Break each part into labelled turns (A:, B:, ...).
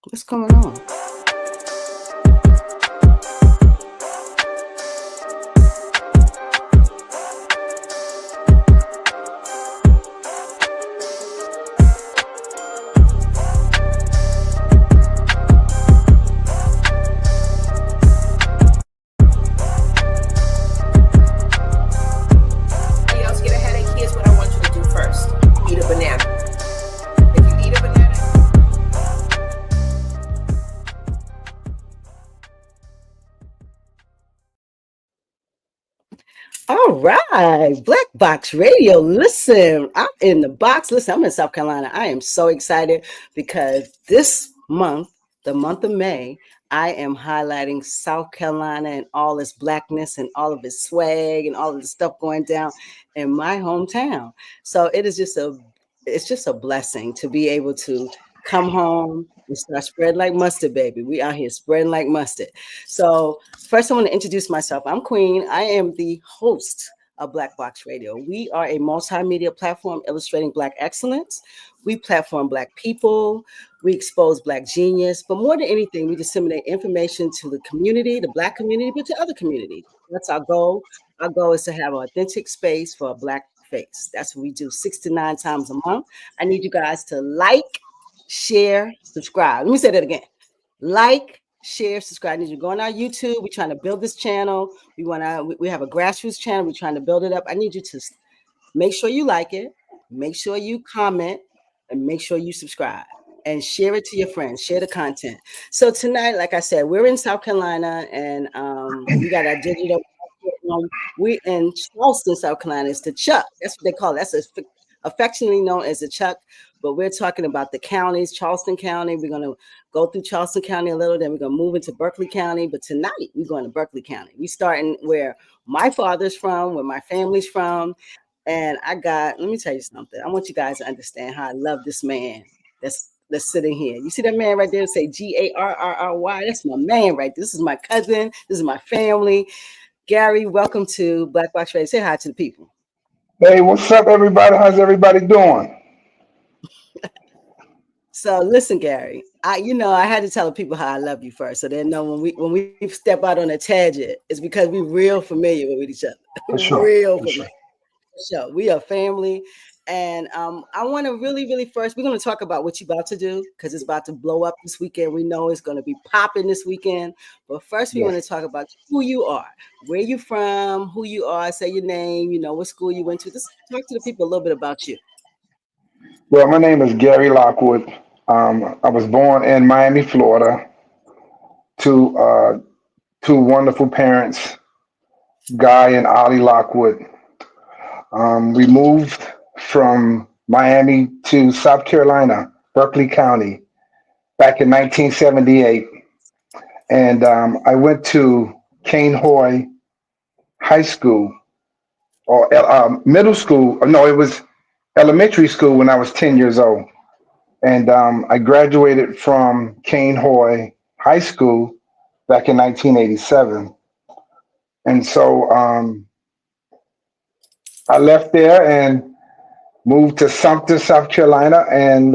A: What's going on? All right, Black Box Radio. Listen, I'm in the box. Listen, I'm in South Carolina. I am so excited because this month, the month of May, I am highlighting South Carolina and all its blackness and all of its swag and all of the stuff going down in my hometown. So it's just a blessing to be able to come home and start spreading like mustard, baby. We out here spreading like mustard. So first, I want to introduce myself. I'm Queen. I am the host of Black Box Radio. We are a multimedia platform illustrating Black excellence. We platform Black people. We expose Black genius. But more than anything, we disseminate information to the community, the Black community, but to other communities. That's our goal. Our goal is to have an authentic space for a Black face. That's what we do 6 to 9 times a month. I need you guys to like, share, subscribe. Let me say that again. Like, share, subscribe. I need you to go on our YouTube. We're trying to build this channel. We have a grassroots channel. We're trying to build it up. I need you to make sure you like it, make sure you comment, and make sure you subscribe and share it to your friends. Share the content. So tonight, like I said, we're in South Carolina, and we got our digital. We're in Charleston, South Carolina. It's the Chuck. That's what they call it. That's affectionately known as the Chuck. But we're talking about the counties, Charleston County. We're going to go through Charleston County a little, then we're going to move into Berkley County. But tonight, we're going to Berkley County. We're starting where my father's from, where my family's from. And let me tell you something. I want you guys to understand how I love this man that's sitting here. You see that man right there? Say Garrry. That's my man right there. This is my cousin. This is my family. Garry, welcome to Black Box Radio. Say hi to the people.
B: Hey, what's up, everybody? How's everybody doing?
A: So listen, Garry, I had to tell people how I love you first, so they know when we step out on a tangent, it's because we're real familiar with each other.
B: For sure.
A: Real familiar. So we are family, and I want to really first, we're going to talk about what you're about to do because it's about to blow up this weekend. We know it's going to be popping this weekend, but first we want to talk about who you are, where you from, who you are, say your name, what school you went to. Just talk to the people a little bit about you.
B: Well, my name is Garry Lockwood. I was born in Miami, Florida, to two wonderful parents, Guy and Ollie Lockwood. We moved from Miami to South Carolina, Berkley County, back in 1978. And I went to Cane Hoy High School, or middle school. No, it was elementary school when I was 10 years old. And I graduated from Cane Hoy High School back in 1987. And so I left there and moved to Sumter, South Carolina, and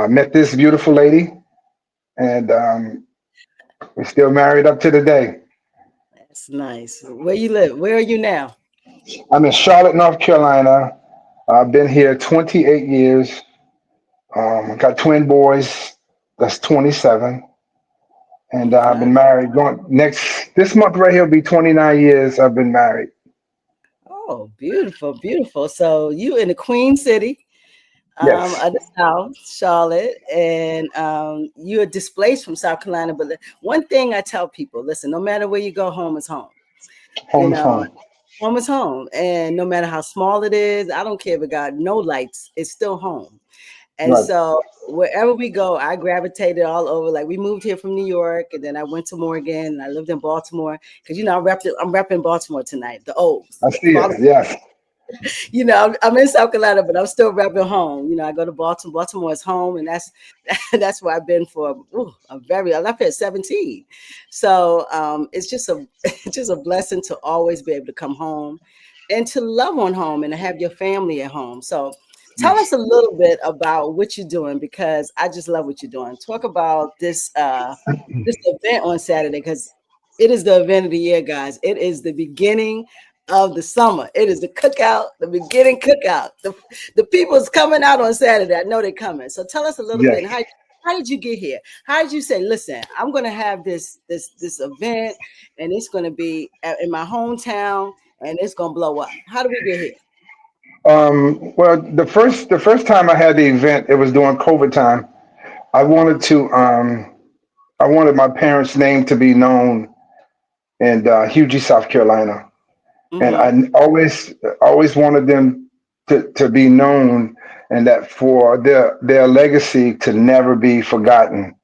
B: met this beautiful lady. And we're still married up to the day.
A: That's nice. Where you live? Where are you now?
B: I'm in Charlotte, North Carolina. I've been here 28 years. I got twin boys. That's 27. And I've been married. This month right here will be 29 years I've been married.
A: Oh, beautiful, beautiful. So you in the Queen City
B: Yes.
A: of the South, Charlotte, and you are displaced from South Carolina. But one thing I tell people, listen, no matter where you go, home is home.
B: Home's home.
A: Home is home. And no matter how small it is, I don't care if it got no lights, it's still home. And
B: Right.
A: so wherever we go, I gravitated all over. Like we moved here from New York, and then I went to Morgan, and I lived in Baltimore. Because I'm repping Baltimore tonight. The O's.
B: I see it. Yes.
A: I'm in South Carolina, but I'm still repping home. I go to Baltimore. Baltimore is home, and that's where I've been for I left here at 17. So it's just a it's just a blessing to always be able to come home and to love on home and to have your family at home. So tell us
B: Yes.
A: a little bit about what you're doing, because I just love what you're doing. Talk about this event on Saturday, because it is the event of the year, guys. It is the beginning of the summer. It is the cookout, the beginning cookout. The people's coming out on Saturday. I know they're coming. So tell us a little bit.
B: Yes.
A: How did you get here? How did you say, listen, I'm going to have this event, and it's going to be in my hometown, and it's going to blow up? How do we get here?
B: Well, the first time I had the event, it was during COVID time. I wanted to I wanted my parents' name to be known in Hughie, South Carolina, and
A: Mm-hmm.
B: I always wanted them to be known, and that for their legacy to never be forgotten.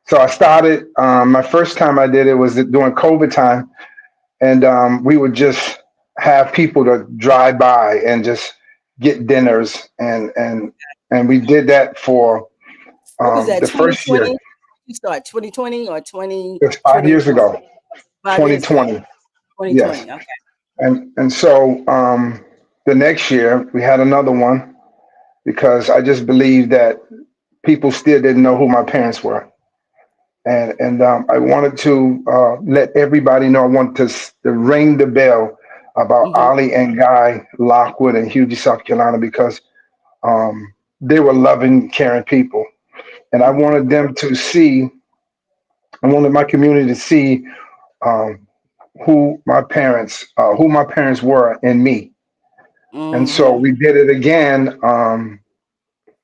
B: So I started. My first time I did it was during COVID time, and we would just have people to drive by and just get dinners, and we did that for
A: What was that,
B: the first year.
A: 2020? You start 2020 or
B: It was 5 years
A: 2021?
B: ago,
A: 5 years ago.
B: 2020. Yes,
A: 2020. Okay.
B: and so the next year we had another one because I just believed that people still didn't know who my parents were, and I wanted to let everybody know. I wanted to ring the bell about
A: Mm-hmm.
B: Ollie and Guy Lockwood in Hughie, South Carolina, because they were loving, caring people, and I wanted them to see. I wanted my community to see um, who my parents were in me, and so
A: Mm-hmm.
B: we did it again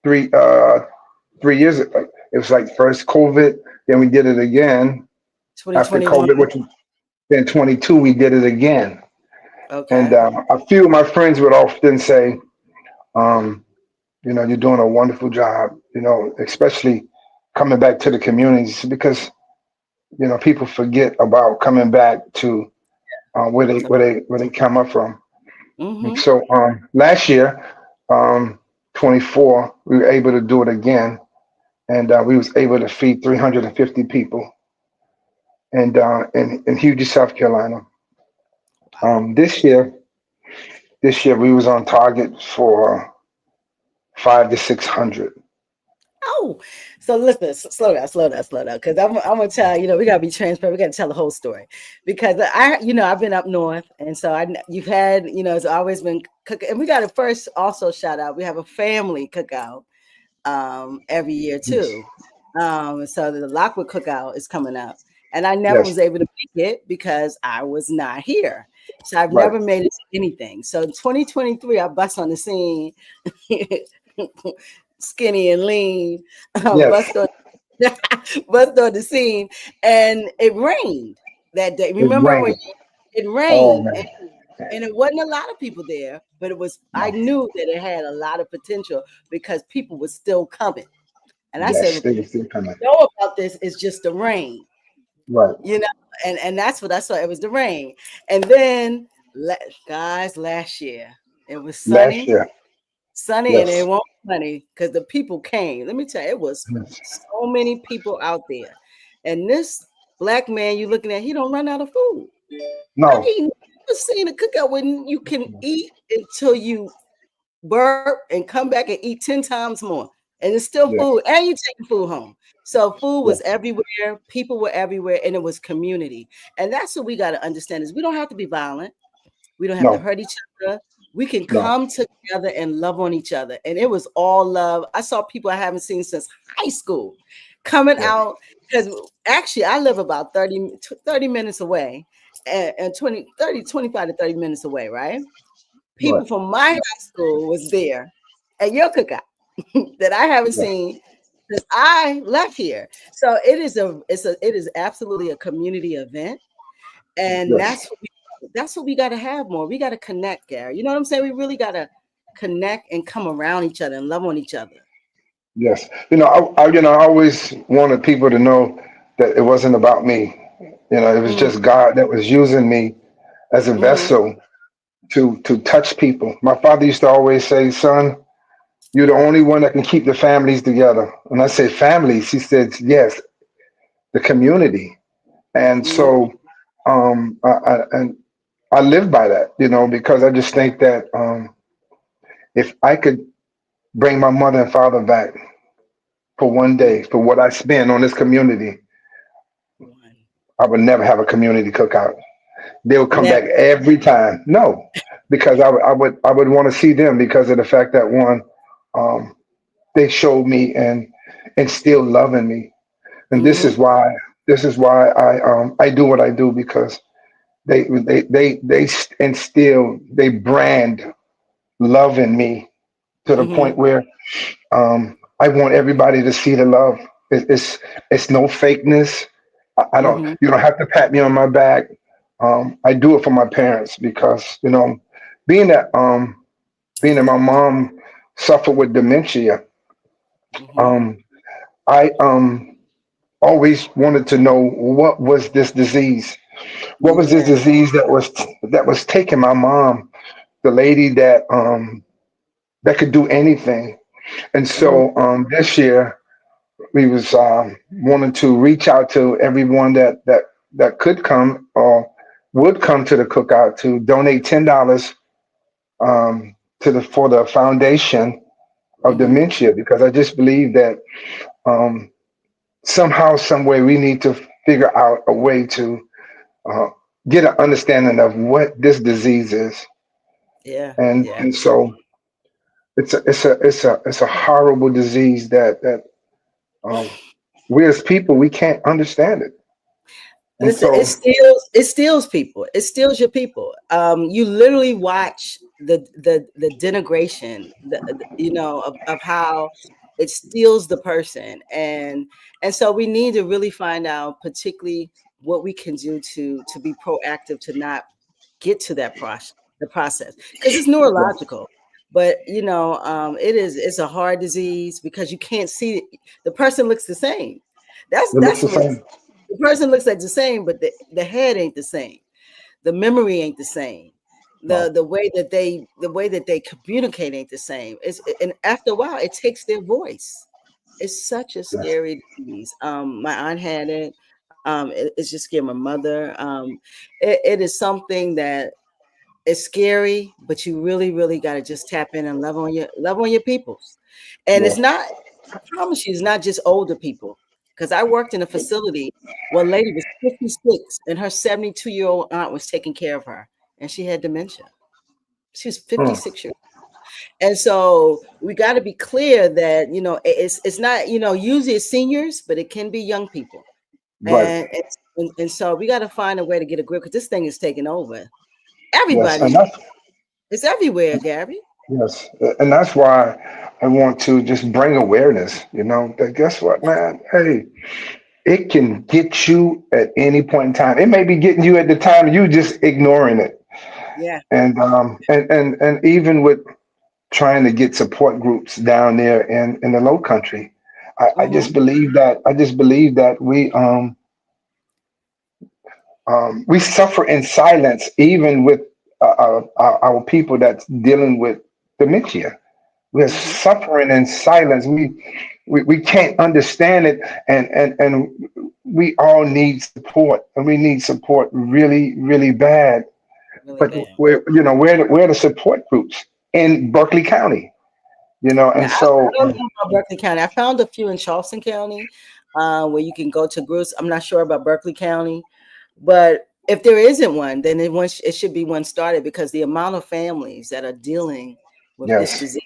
B: three 3 years ago. It was like first COVID, then we did it again after
A: 2021.
B: COVID, which was then 22. We did it again, and
A: Okay.
B: a few of my friends would often say, um, "You're doing a wonderful job. Especially coming back to the communities because people forget about coming back to where they come up from." And
A: Mm-hmm.
B: so last year, um, 24, we were able to do it again, and we was able to feed 350 people, and in Hughie, South Carolina.
A: Wow.
B: This year we was on target for 500 to 600.
A: Oh, so listen, slow down, slow down, slow down. Because I'm gonna tell we gotta be transparent. We gotta tell the whole story, because I've been up north, and so you've had, it's always been cooking, and we got to first also shout out. We have a family cookout every year
B: Yes,
A: too. So the Lockwood cookout is coming up, and I never
B: yes,
A: was able to make it because I was not here. So I've
B: right,
A: never made it to anything. So in 2023, I bust on the scene, skinny and lean,
B: yes.
A: bust on bust on the scene, and it rained that day.
B: It
A: Remember when
B: rained.
A: it
B: Oh
A: rained,
B: man,
A: and it wasn't a lot of people there, but I
B: no,
A: knew that it had a lot of potential because people were still coming. And I said,
B: yes,
A: "Well,
B: they were still coming.
A: know about this is just the rain,
B: Right,
A: you know, and that's what I saw. It was the rain, and then guys, last year it was
B: last year.
A: sunny, and it
B: Yes,
A: won't sunny because the people came. Let me tell you, it was
B: yes,
A: so many people out there, and this black man you looking at, he don't run out of food. I
B: no,
A: ain't never seen a cookout when you can eat until you burp and come back and eat 10 times more. And it's still food,
B: yes,
A: and you taking food home. So food was
B: yes,
A: everywhere, people were everywhere, and it was community. And that's what we got to understand is we don't have to be violent. We don't have to
B: no,
A: hurt each other. We can
B: no,
A: come together and love on each other. And it was all love. I saw people I haven't seen since high school coming
B: yes,
A: out, because actually I live about 30 minutes away, and 25 to 30 minutes away, right?
B: right,
A: People from my high school was there at your cookout that I haven't
B: yes,
A: seen since I left here. So it is absolutely a community event, and
B: yes.
A: that's what we got to have more. We got to connect, Gary. You know what I'm saying? We really got to connect and come around each other and love on each other.
B: Yes, I always wanted people to know that it wasn't about me. It was
A: Mm-hmm.
B: just God that was using me as a
A: Mm-hmm.
B: vessel to touch people. My father used to always say, "Son, you're the only one that can keep the families together." And I said, "Families?" He said, "Yes, the community." And
A: Mhm.
B: so, and I live by that, because I just think that if I could bring my mother and father back for one
A: Mhm.
B: day for what I spend on this community,
A: One.
B: I would never have a community cookout. They would come
A: Never.
B: back every time. No, because I would want to see them because of the fact that one, um, they showed me and instilled love in me, and this
A: Hmm.
B: is why I do what I do because they instill, they brand love in me to the
A: Hmm.
B: point where I want everybody to see the love. It's no fakeness. I don't.
A: Hmm.
B: You don't have to pat me on my back. I do it for my parents because being that being that my mom suffered with dementia.
A: Hmm.
B: Um, I always wanted to know what was this disease. What was this
A: Yeah.
B: disease that was taking my mom, the lady that could do anything. And
A: Hmm.
B: so this year we was wanting to reach out to everyone that could come or would come to the cookout to donate $10 to the for the foundation of
A: Hmm.
B: dementia because I just believe that um, somehow, some way, we need to figure out a way to uh, get an understanding of what this disease is,
A: Yeah.
B: and
A: Yeah.
B: and so it's a horrible disease that um, we as people we can't understand it, and
A: Listen,
B: so
A: it steals people. It steals your people. You literally watch the denigration, of how it steals the person, and so we need to really find out, particularly what we can do to be proactive to not get to that process because it's
B: yeah,
A: neurological. But it's a hard disease because you can't see the person looks the same. That's
B: it looks
A: that's
B: the
A: what
B: same.
A: the person looks like the same, but the head ain't the same. The memory ain't the same.
B: Right.
A: The way that they communicate ain't the same. And after a while, it takes their voice. It's such a
B: Yes.
A: scary disease. My aunt had it. It's just scared my mother. It is something that is scary, but you really, really got to just tap in and love on your peoples. And it's
B: Yes.
A: not. I promise you, it's not just older people. Because I worked in a facility where a lady was 56 and her 72-year-old aunt was taking care of her, and she had dementia. She was
B: Mm.
A: 56 years. And so we got to be clear that it's not usually it's seniors, but it can be young people,
B: Right.
A: and so we got to find a way to get a grip because this thing is taking over.
B: Yes.
A: Everybody,
B: And that's
A: it's everywhere, Gabby.
B: yes. And that's why I want to just bring awareness. That guess what, man? Hey, it can get you at any point in time. It may be getting you at the time you just ignoring it.
A: Yeah.
B: And even with trying to get support groups down there in the low country, I
A: Hmm.
B: just believe that we suffer in silence even with our people that's dealing with dementia. We're
A: Hmm.
B: suffering in silence. We can't understand it, and we all need support, and we need support really, really bad.
A: Really
B: But
A: bad.
B: where are the support groups in Berkeley County?
A: Now,
B: And
A: I
B: so
A: don't know about Berkeley County. I found a few in Charleston County, where you can go to groups. I'm not sure about Berkeley County, but if there isn't one, then it should be one started because the amount of families that are dealing with this
B: yes,
A: disease,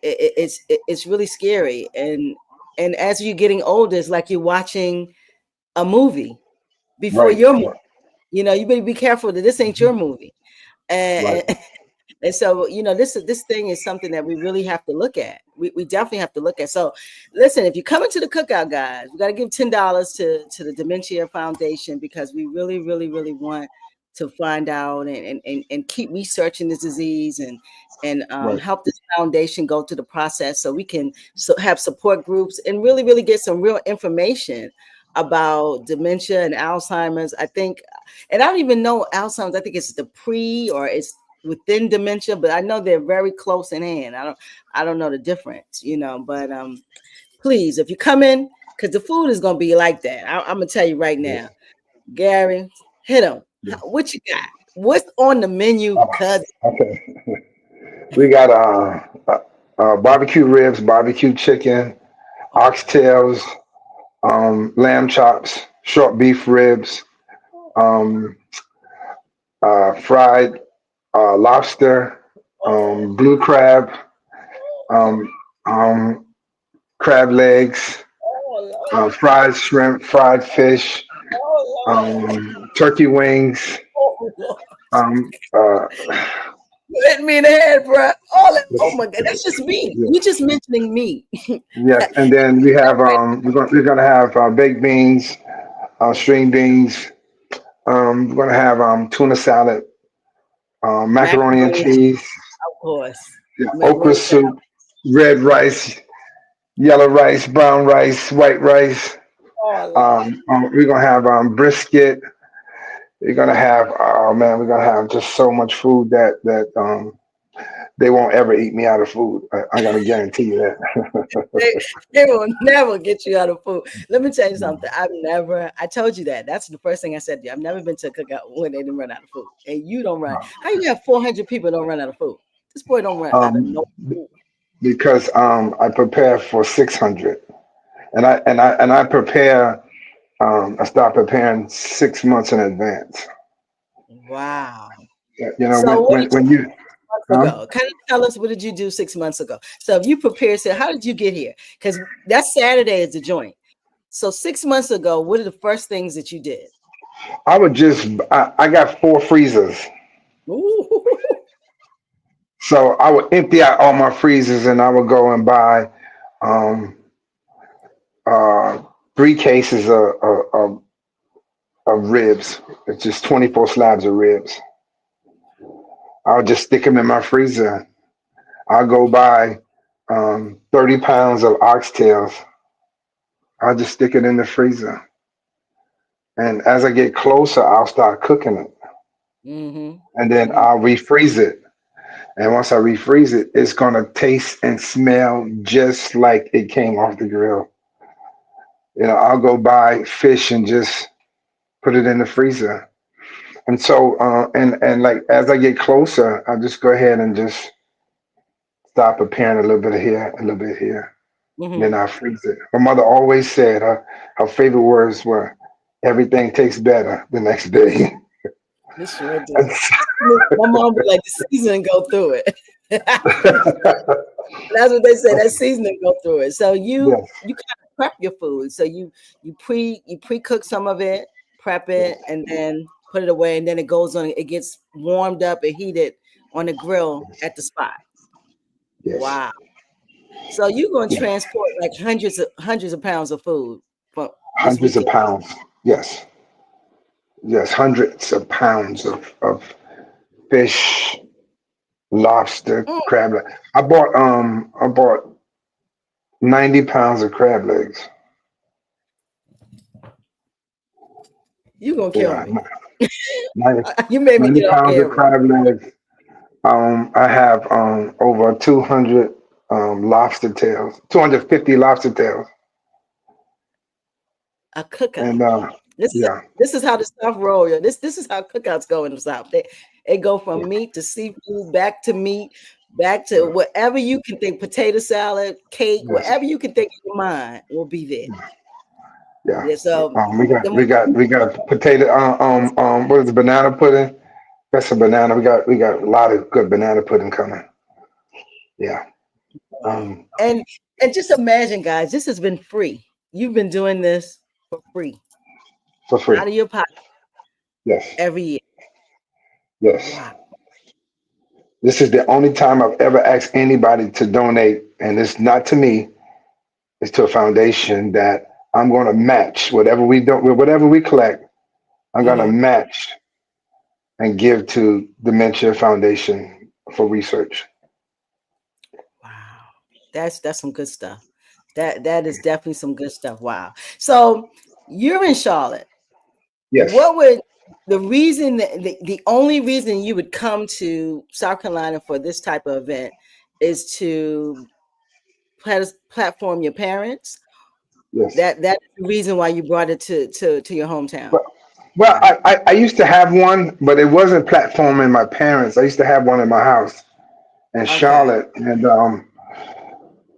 A: it's really scary. And as you're getting older, it's like you're watching a movie before
B: right,
A: your movie. You better be careful that this ain't your movie.
B: right,
A: And And so, this thing is something that we really have to look at. We definitely have to look at. So, listen, if you come into the cookout, guys, we got to give $10 to the Dementia Foundation because we really, really, really want to find out and keep researching this disease and
B: right,
A: help this foundation go through the process so we can have support groups and really, really get some real information about dementia and Alzheimer's. I think And I don't even know Alzheimer's. I think it's the pre or it's within dementia, but I know they're very close in hand. I don't know the difference, but please, if you come in, because the food is gonna be like that. I'm gonna tell you right now, Gary, hit them. What you got? What's on the menu, cuz?
B: Okay. We got barbecue ribs, barbecue chicken, oxtails, lamb chops, short beef ribs, um, fried lobster, blue crab, um, um, crab legs,
A: Oh Lord.
B: fried shrimp, fried fish,
A: Oh Lord.
B: turkey wings.
A: Oh Lord.
B: Um, uh,
A: You hit me in the head, bro. Oh my God, that's just meat.
B: yeah,
A: You just mentioning meat.
B: yes, and then we have we're gonna have baked beans, string beans. We're gonna have tuna salad, macaroni and
A: Macaroni,
B: cheese,
A: of course.
B: yeah, okra
A: Macaroni salad.
B: soup, red rice, yellow rice, brown rice, white rice.
A: Oh Lord.
B: We're gonna have brisket. We're gonna have oh man, we're gonna have just so much food that they won't ever eat me out of food. I gotta guarantee you that.
A: They, they will never get you out of food. Let me tell you something. I told you that. That's the first thing I said to you. I've never been to a cookout when they didn't run out of food. And you don't run. How you have 400 people don't run out of food? This boy don't run out of no
B: um,
A: food.
B: because I prepare for 600, and I prepare. I start preparing 6 months in advance.
A: Wow.
B: You know,
A: So what did
B: when
A: you
B: you,
A: do 6 months
B: huh?
A: ago? Kind of tell us what did you do 6 months ago? So if you prepared, so how did you get here? Because that Saturday is the joint. So 6 months ago, what are the first things that you did?
B: I got 4 freezers.
A: Ooh.
B: So I would empty out all my freezers and I would go and buy um, uh, 3 cases of ribs. It's just 24 slabs of ribs. I'll just stick them in my freezer. I'll go buy 30 pounds of oxtails. I'll just stick it in the freezer. And as I get closer, I'll start cooking it.
A: Mm-hmm.
B: And then
A: Mm-hmm.
B: I'll refreeze it. And once I refreeze it, it's going to taste and smell just like it came off the grill. I'll go buy fish and just put it in the freezer. And so, and like as I get closer, I just go ahead and just start preparing a little bit of here, a little bit here. And
A: Mm-hmm.
B: then I freeze it. My mother always said her favorite words were, "Everything tastes better the next day."
A: This sure do.
B: And
A: My mom would like the seasoning go through it.
B: so-
A: That's what they say. That seasoning go through it. So you
B: yes,
A: you kind of prep your food. So you pre cook some of it, prep it,
B: yes,
A: and then put it away, and then it goes on. It gets warmed up and heated on the grill at the spot.
B: yes,
A: Wow. So you're gonna
B: yes.
A: transport like hundreds of pounds of food for this
B: Hundreds of
A: weekend.
B: pounds. Yes, yes, hundreds of pounds of fish, lobster,
A: Mm,
B: crab. I bought 90 pounds of crab legs.
A: you gonna kill
B: Yeah,
A: me.
B: 90,
A: You made me
B: 90
A: get off
B: pounds of
A: camera.
B: crab legs. I have over 200 lobster tails, 250 lobster tails,
A: A cookout.
B: and
A: This is
B: yeah,
A: this is how the South roll. Yeah. This is how cookouts go in the South. They go
B: yeah,
A: from meat to seafood, back to meat, back to whatever you can think. Potato salad, cake,
B: yes,
A: whatever you can think in your mind will be there.
B: yeah.
A: Yeah. So
B: We got
A: the
B: we got we got potato. What is it? Banana pudding. That's a banana. We got a lot of good banana pudding coming. Yeah.
A: wow.
B: Um,
A: And just imagine, guys, this has been free. You've been doing this for free
B: for free.
A: out of your pocket
B: Yes.
A: every year.
B: Yes.
A: Wow.
B: This is the only time I've ever asked anybody to donate, and it's not to me, it's to a foundation that I'm going to match whatever we collect, I'm going to
A: Hmm.
B: match and give to Dementia Foundation for research.
A: Wow. That's some good stuff. That is definitely some good stuff. Wow. So you're in Charlotte.
B: Yes.
A: What would the reason that the only reason you would come to South Carolina for this type of event is to platform your parents.
B: Yes.
A: That's the reason why you brought it to your hometown.
B: But, well,
A: Wow.
B: I used to have one, but it wasn't platforming my parents. I used to have one in my house in
A: Okay.
B: Charlotte,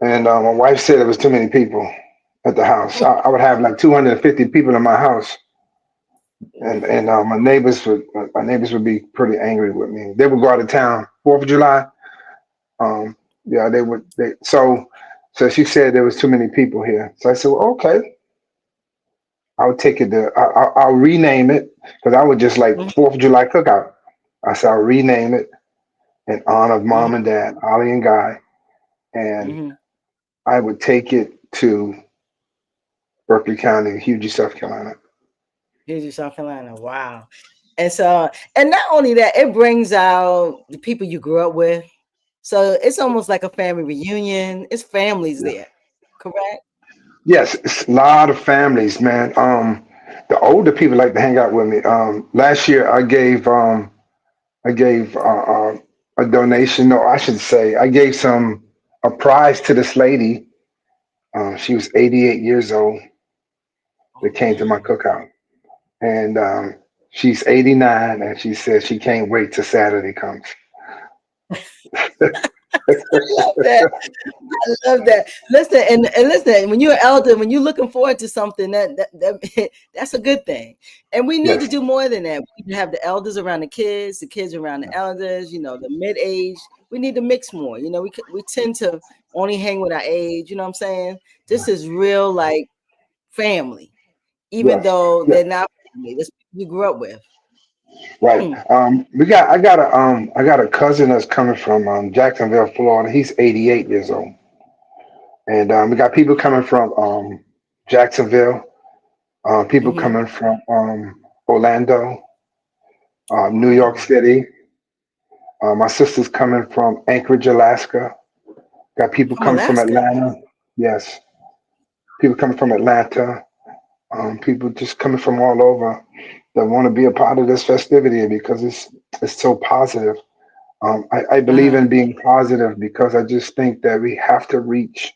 B: and my wife said there was too many people at the house. I would have like 250 people in my house, and my neighbors would be pretty angry with me. They would go out of town. 4th of July. Yeah, they would. So she said there was too many people here. So I said, well, okay, I'll take it to. I'll rename it because I would just like
A: Mhm,
B: 4th of July cookout. I said I'll rename it in honor of
A: mhm,
B: mom and dad, Ollie and Guy, and
A: mhm.
B: I would take it to Berkley County, Hughie, South Carolina.
A: Here's your South Carolina. Wow. And so, and not only that, it brings out the people you grew up with. So it's almost like a family reunion. It's families
B: Yeah.
A: there, correct?
B: Yes, it's a lot of families, man. The older people like to hang out with me. Last year I gave a donation. No, I should say I gave a prize to this lady. She was 88 years old.
A: Oh
B: That came to my
A: man.
B: cookout, and she's 89, and she says she can't wait till Saturday comes.
A: I love that. I love that. Listen, and listen, when you're an elder, when you're looking forward to something, that's a good thing. And we need to
B: Yes,
A: do more than that. We need to have the elders around the kids around the elders, the mid-age. We need to mix more. We tend to only hang with our age, you know what I'm saying? This is real like family, even
B: yes,
A: though
B: yes.
A: they're not family. This people you grew up with.
B: Right.
A: Hmm.
B: I got a cousin that's coming from Jacksonville, Florida. He's 88 years old, and we got people coming from Jacksonville, people
A: Hmm.
B: coming from Orlando, New York
A: Oh,
B: City. My sister's coming from Anchorage, Alaska. Got people
A: from
B: coming from
A: Alaska.
B: Atlanta. Yes, people coming from Atlanta. People just coming from all over that want to be a part of this festivity because it's so positive. I believe
A: Uh-huh.
B: in being positive because I just think that we have to reach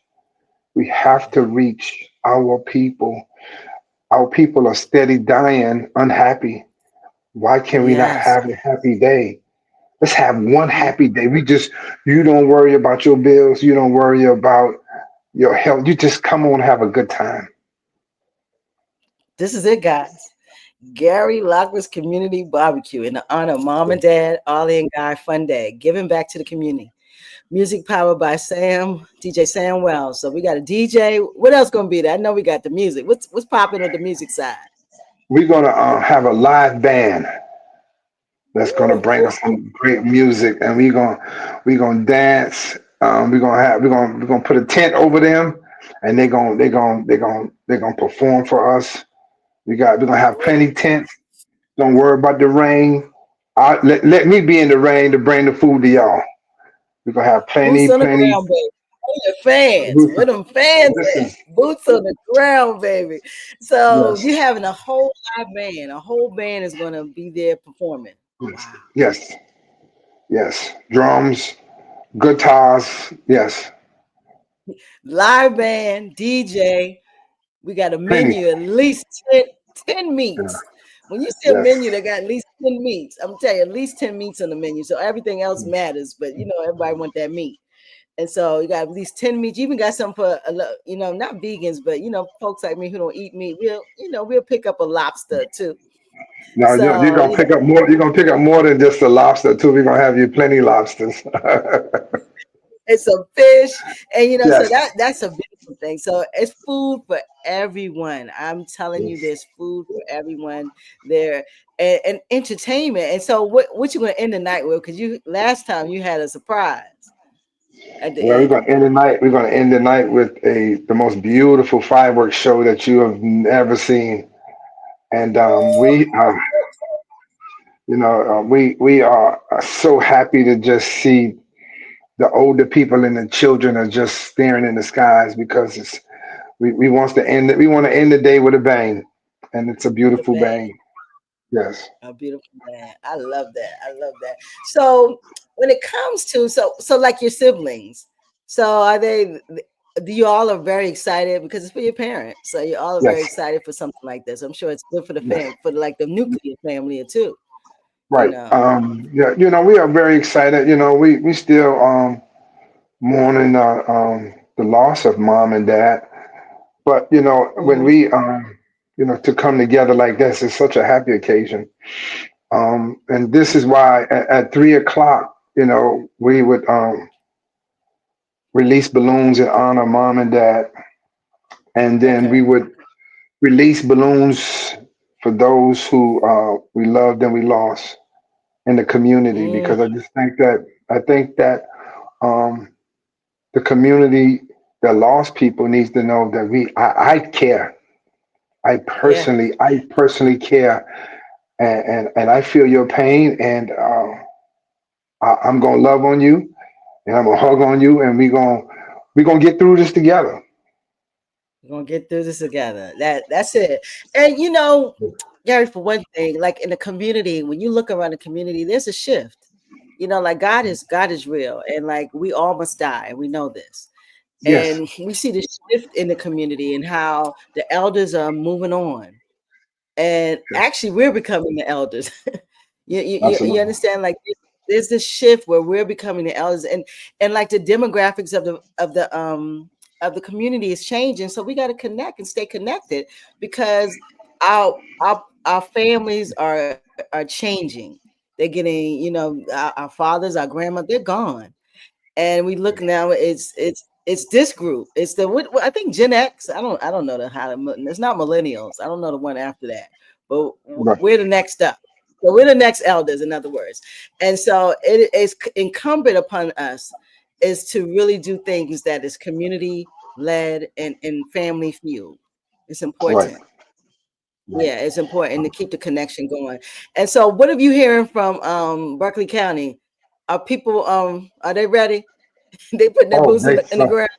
B: our people. Our people are steady dying, unhappy. Why can we not
A: Yes.
B: have a happy day? Let's have one
A: Hmm.
B: happy day. You don't worry about your bills. You don't worry about your health. You just come on, have a good time.
A: This is it, guys. Garry Lockwood's Community Barbecue in the honor of Mom and Dad, Ollie and Guy Fun Day, giving back to the community. Music powered by DJ Sam Wells. So we got a DJ. What else gonna be there? I know we got the music. What's popping on the music side?
B: We're gonna have a live band that's gonna
A: Ooh,
B: bring us some great music, and we gonna dance. We're gonna put a tent over them, and they're gonna perform for us. We're gonna have plenty tents. Don't worry about the rain. Let me be in the rain to bring the food to y'all. We're gonna have
A: boots
B: plenty,
A: on the
B: plenty.
A: ground, baby. Where your fans? Where them fans
B: Listen,
A: at? Boots on the ground, baby. So
B: yes,
A: you having a whole live band. A whole band is gonna be there performing.
B: yes,
A: Wow.
B: yes, yes. Drums, guitars, yes,
A: Live band, DJ. We got a
B: plenty.
A: menu, at least 10
B: Yeah,
A: meats. When you see a
B: yes,
A: menu, they got at least 10 meats. I'm telling you, at least 10 meats on the menu. So everything else matters, but everybody want that meat. And so you got at least 10 meats. You even got some for not vegans, but folks like me who don't eat meat. We'll pick up a lobster too.
B: now you're
A: So
B: gonna pick up more. You're gonna pick up more than just the lobster too. We're gonna have you plenty lobsters.
A: it's a fish, and so
B: Yes,
A: that's a beautiful thing. So it's food for everyone. I'm telling you,
B: yes.
A: there's food for everyone there, and entertainment. And so, what you gonna end the night with? Because you last time you had a surprise at the
B: Well, we're
A: end.
B: gonna end the night. We're gonna end the night with the most beautiful fireworks show that you have never seen, and we are so happy to just see the older people and the children are just staring in the skies because we want to end the day with a bang, and it's a
A: With a
B: beautiful
A: bang.
B: bang. Yes.
A: A beautiful man. I love that. I love that. So when it comes to so like your siblings, so are they? Do you all are very excited because it's for your parents? So you all are very
B: Yes.
A: excited for something like this. I'm sure it's good for the
B: Yes.
A: fam for like the nuclear family too. You
B: Right.
A: know.
B: Yeah. We are very excited. We still mourning the loss of mom and dad. But when
A: Mhm.
B: we to come together like this is such a happy occasion. And this is why at 3 o'clock, we would release balloons in honor of mom and dad, and then we
A: Okay.
B: would release balloons for those who we loved and we lost in the community.
A: Mm,
B: Because I think that um, the community that lost people needs to know that I care.
A: yeah.
B: I personally care, and I feel your pain, and I'm gonna love on you, and I'm gonna hug on you, and we gonna get through this together.
A: We're gonna get through this together. That's it. And you know, Gary, for one thing, like in the community, when you look around the community, there's a shift. You know, like God is real, and like we all must die, and we know this.
B: Yes,
A: And we see the shift in the community and how the elders are moving on. And
B: yes,
A: actually, we're becoming the elders. You
B: absolutely.
A: understand? Like there's this shift where we're becoming the elders, and like the demographics of the community is changing. So we got to connect and stay connected because our families are changing. They're getting, our fathers, our grandma, they're gone, and we look now. It's this group. It's the I think Gen X. I don't know it's not millennials. I don't know the one after that, but
B: Right,
A: we're the next up. So we're the next elders, in other words. And so it is incumbent upon us is to really do things that is community led and family fueled. It's
B: right,
A: important.
B: right.
A: Yeah, it's important to keep the connection going. And so what are you hearing from Berkeley County? Are people are they ready? They putting their
B: Oh,
A: boots in the ground.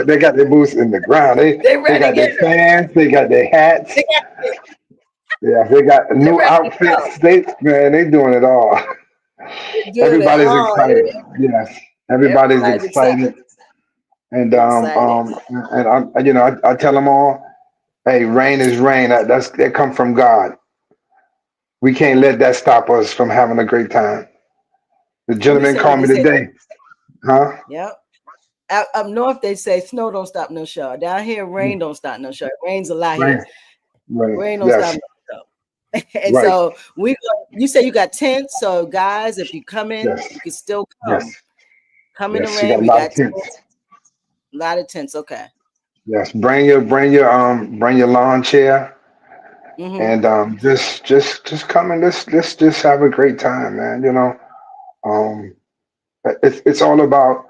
B: they got their boots in the ground.
A: They
B: They
A: ready to
B: got
A: get
B: their
A: it.
B: fans. They got their
A: They
B: hats.
A: got it.
B: Yeah, they got
A: They're
B: new
A: ready to go.
B: outfits. They doing it all.
A: They're doing it
B: Everybody's
A: all.
B: excited. Yes, everybody's
A: Everybody's excited.
B: excited. And
A: Excited.
B: I tell them all, hey, rain is rain. That come from God. We can't let that stop us from having a great time. The
A: And we
B: gentleman
A: say we
B: called
A: can
B: me
A: say that.
B: today, huh?
A: Yep. Up north, they say snow don't stop no show. Down here, rain don't stop no show. It rains a lot here.
B: Rain, rain.
A: Rain don't stop
B: Yes,
A: no show. And
B: right.
A: so you say you got tents. So guys, if you come in,
B: Yes,
A: you can still
B: yes,
A: come in the
B: yes. We got
A: rain.
B: a
A: We
B: lot of
A: got
B: tents.
A: a lot of tents. Okay.
B: Yes, bring your lawn chair,
A: Mm-hmm.
B: and just come and let's just have a great time, man. Um, it's all about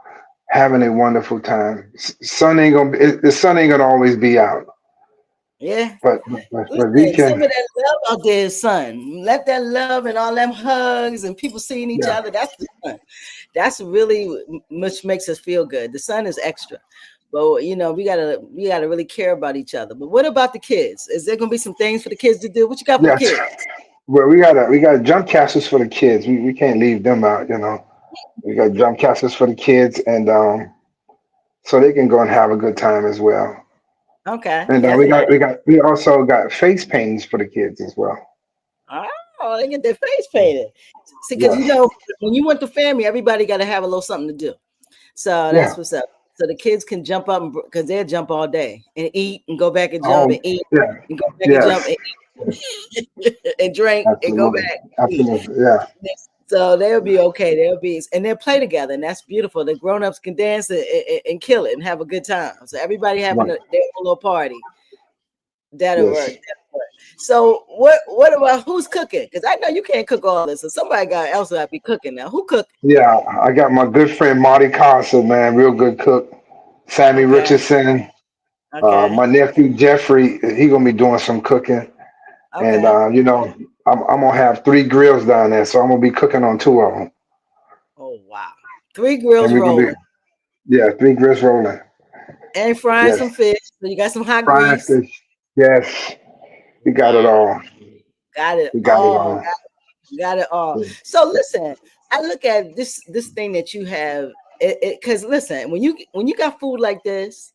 B: having a wonderful time. The sun ain't gonna always be out,
A: Yeah.
B: but we
A: Listen, some
B: can.
A: of that love out there is sun. Let that love and all them hugs and people seeing each
B: Yeah,
A: other. That's the sun. That's really much makes us feel good. The sun is extra. But we gotta really care about each other. But what about the kids? Is there gonna be some things for the kids to do? What you got for the
B: yes.
A: kids?
B: Well, we got jump castles for the kids. We can't leave them out. We got jump castles for the kids, and so they can go and have a good time as well.
A: Okay,
B: And
A: that's nice.
B: we also got face paintings for the kids as well.
A: Oh, they get their face painted. See, because
B: Yes.
A: when you want the family, everybody got to have a little something to do. So that's
B: Yeah.
A: what's up. So the kids can jump up because they'll jump all day and eat and go back and jump
B: Oh,
A: and eat
B: yeah.
A: and go back and jump
B: Yes.
A: and eat and drink and go
B: Absolutely.
A: back and eat.
B: Absolutely. Yeah.
A: So they'll be okay. And they'll play together, and that's beautiful. The grown-ups can dance and kill it and have a good time. So everybody having
B: Right.
A: their own little party. That'll
B: Yes.
A: work. That'll work. So what about who's cooking? Because I know you can't cook all this. So somebody else got to be cooking now. Who cooking?
B: Yeah. I got my good friend Marty Casa, man, real good cook. Sammy
A: Okay.
B: Richardson,
A: Okay.
B: my nephew Jeffrey, he gonna be doing some cooking, and
A: Okay.
B: I'm gonna have 3 grills down there, so I'm gonna be cooking on 2 of them,
A: Oh wow. 3
B: and
A: grills
B: we're gonna be
A: rolling.
B: yeah 3 grills rolling.
A: And frying
B: Yes.
A: some fish. So you got some hot
B: Frying
A: grease.
B: fish. Yes. We got it
A: Wow.
B: all.
A: Got it
B: We got it
A: all.
B: all.
A: Got it all.
B: Yeah.
A: So listen, I look at this thing that you have. Because listen, when you got food like this,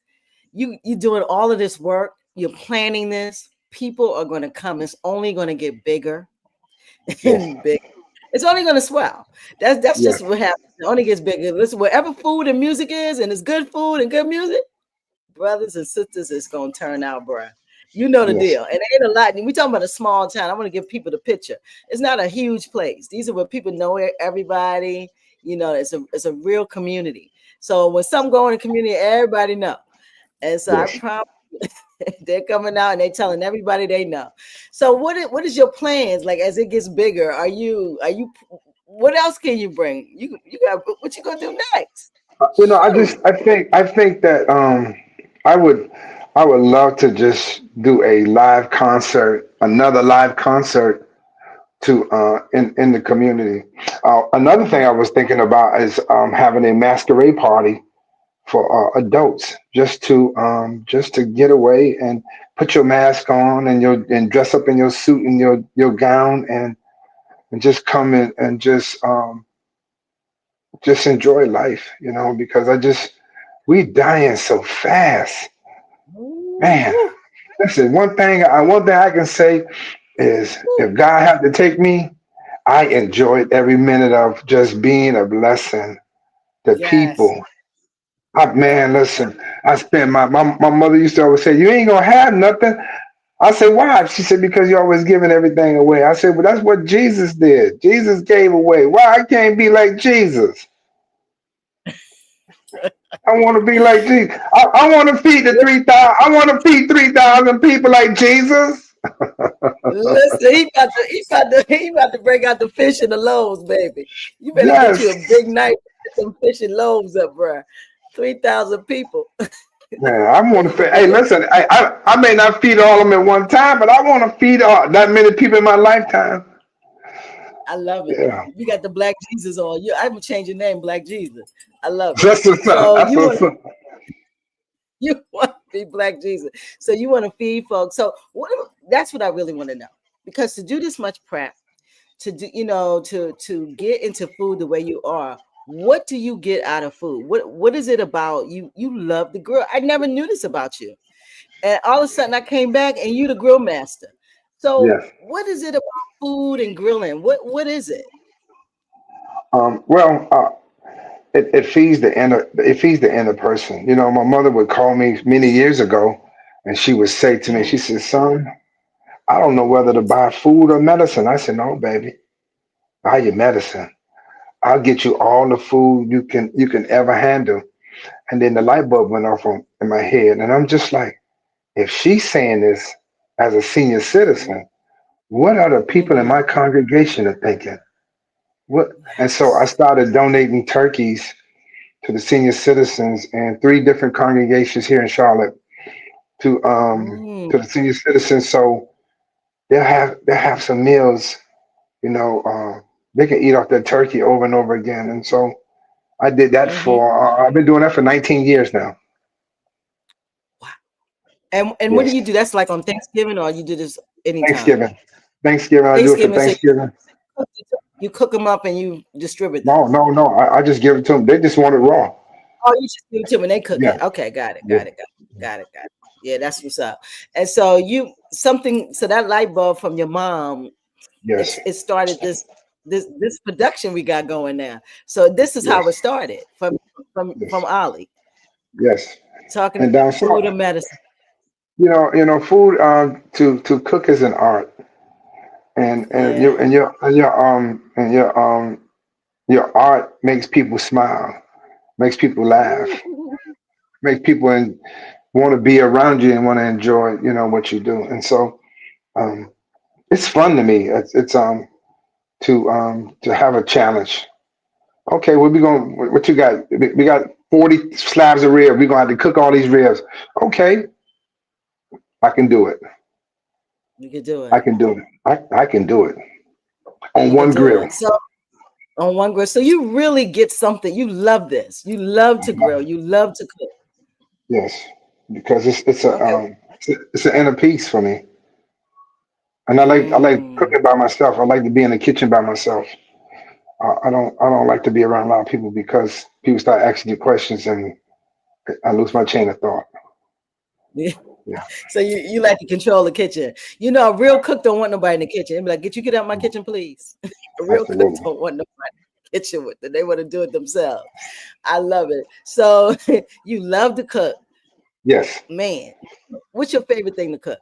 A: you doing all of this work. You're planning this. People are going to come. It's only going to get bigger
B: Yes.
A: and bigger. It's only going to swell. That's
B: Yes.
A: just what happens. It only gets bigger. Listen, wherever food and music is, and it's good food and good music, brothers and sisters, it's gonna turn out, bruh. You know the
B: Yes.
A: deal. And it ain't a lot. We talking about a small town. I want to give people the picture. It's not a huge place. These are where people know everybody. You know, it's a real community. So when something go in the community, everybody know. And so I
B: Yes.
A: promise they're coming out and they telling everybody they know. So what is your plans like as it gets bigger? Are you what else can you bring? You got what you gonna do next? Shoot.
B: I think that I would I would love to just do a live concert, another live concert to in the community. Another thing I was thinking about is having a masquerade party for adults, just to get away and put your mask on and and dress up in your suit and your gown and just come in and just enjoy life, because we dying so fast, man.
A: Ooh,
B: Listen, one thing I can say is
A: ooh.
B: if God had to take me, I enjoyed every minute of just being a blessing to
A: Yes.
B: people. Man, listen, I spent my mother used to always say, "You ain't gonna have nothing." I said, "Why?" She said, "Because you're always giving everything away." I said, "Well, that's what Jesus did. Jesus gave away. Why I can't be like Jesus? I want to be like Jesus. I want to feed the 3,000. I want to feed 3,000 people like Jesus."
A: Listen, he about to bring out the fish and the loaves, baby. You better get you
B: Yes,
A: a big knife, get some fish and loaves up, bruh. 3,000 people.
B: man. I want to feed.
A: But
B: Hey, listen. I may not feed all of them at one time, but I want to feed that many people in my lifetime.
A: I love it.
B: Yeah,
A: You got the Black Jesus on you. I'm gonna change your name, Black Jesus. I love it.
B: just what's up.
A: So
B: That's
A: you want
B: what's up.
A: you want to be Black Jesus. So you want to feed folks. So that's what I really want to know. Because to do this much prep, to do, to get into food the way you are, what do you get out of food? What is it about you? You love the grill. I never knew this about you. And all of a sudden I came back and you the grill master. So
B: Yes.
A: what is it about food and grilling? What is it?
B: Well, it feeds the inner person. My mother would call me many years ago, and she would say to me, she
A: Mm,
B: said, "Son, I don't know whether to buy food or medicine." I said, "No, baby, buy your medicine. I'll get you all the food you can ever handle." And then the light bulb went off in my head, and I'm just like, if she's saying this as a senior
A: mm,
B: citizen, what are the people in
A: mhm.
B: my congregation are thinking? What? And so I
A: Yes.
B: started donating turkeys to the senior citizens and three different congregations here in Charlotte to
A: Mm,
B: the senior citizens. So they'll have some meals. They can eat off their turkey over and over again. And so I did that
A: mhm.
B: for. I've been doing that for 19 years now.
A: Wow. And what do
B: Yes,
A: you do? That's like on Thanksgiving, or you do this anytime?
B: Thanksgiving. Thanksgiving. I do it for
A: Thanksgiving, so
B: Thanksgiving.
A: you cook them up and you distribute them.
B: No, no, no. I just give it to them. They just want it raw.
A: Oh, you just give it to them and they cook
B: Yeah,
A: it. Okay, got it,
B: yeah,
A: got it, got it, got it, got it. Yeah, that's what's up. And so so that light bulb from your mom,
B: yes,
A: it started this production we got going now. So this is
B: yes,
A: how it started from
B: yes,
A: Ollie
B: yes.
A: talking
B: And
A: about
B: so
A: food and medicine.
B: food to cook is an art, and
A: Yeah.
B: your art makes people smile, makes people laugh,
A: Ooh,
B: makes people want to be around you and want to enjoy what you do. And so um, it's fun to me. It's to have a challenge. Okay, what you got? We got 40 slabs of ribs. We're gonna have to cook all these ribs. Okay, I can do it.
A: you can do
B: I
A: it.
B: can do it. I can do it on
A: You can
B: one
A: do
B: grill.
A: it. So on one grill. So you really get something. You love this. You love to grill. You love to cook.
B: Yes, because it's
A: Okay.
B: it's an inner peace for me. And I like cooking by myself. I like to be in the kitchen by myself. I don't like to be around a lot of people because people start asking you questions and I lose my chain of thought.
A: Yeah.
B: Yeah,
A: So you like to control the kitchen. You know, a real cook don't want nobody in the kitchen. They be like, get out my kitchen, please. A real cook
B: absolutely.
A: don't want nobody in the kitchen with it. They want to do it themselves. I love it. So you love to cook.
B: Yes.
A: Man, what's your favorite thing to cook?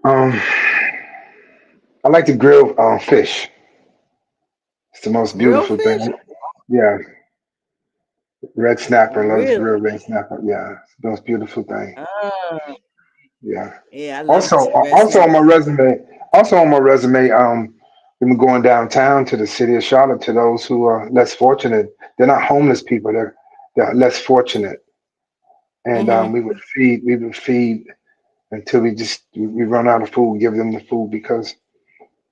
B: Um, I like to grill fish. It's the most
A: Grill
B: beautiful
A: fish?
B: thing. Yeah, red snapper, loves
A: Really?
B: grilled red snapper. Yeah, it's the most beautiful thing.
A: Ah,
B: Yeah.
A: yeah, I love
B: Also,
A: me some red
B: also
A: snap.
B: on my resume, I'm going downtown to the city of Charlotte to those who are less fortunate. They're not homeless people. They're less fortunate, and
A: Mm-hmm.
B: we would feed until we run out of food. Give them the food because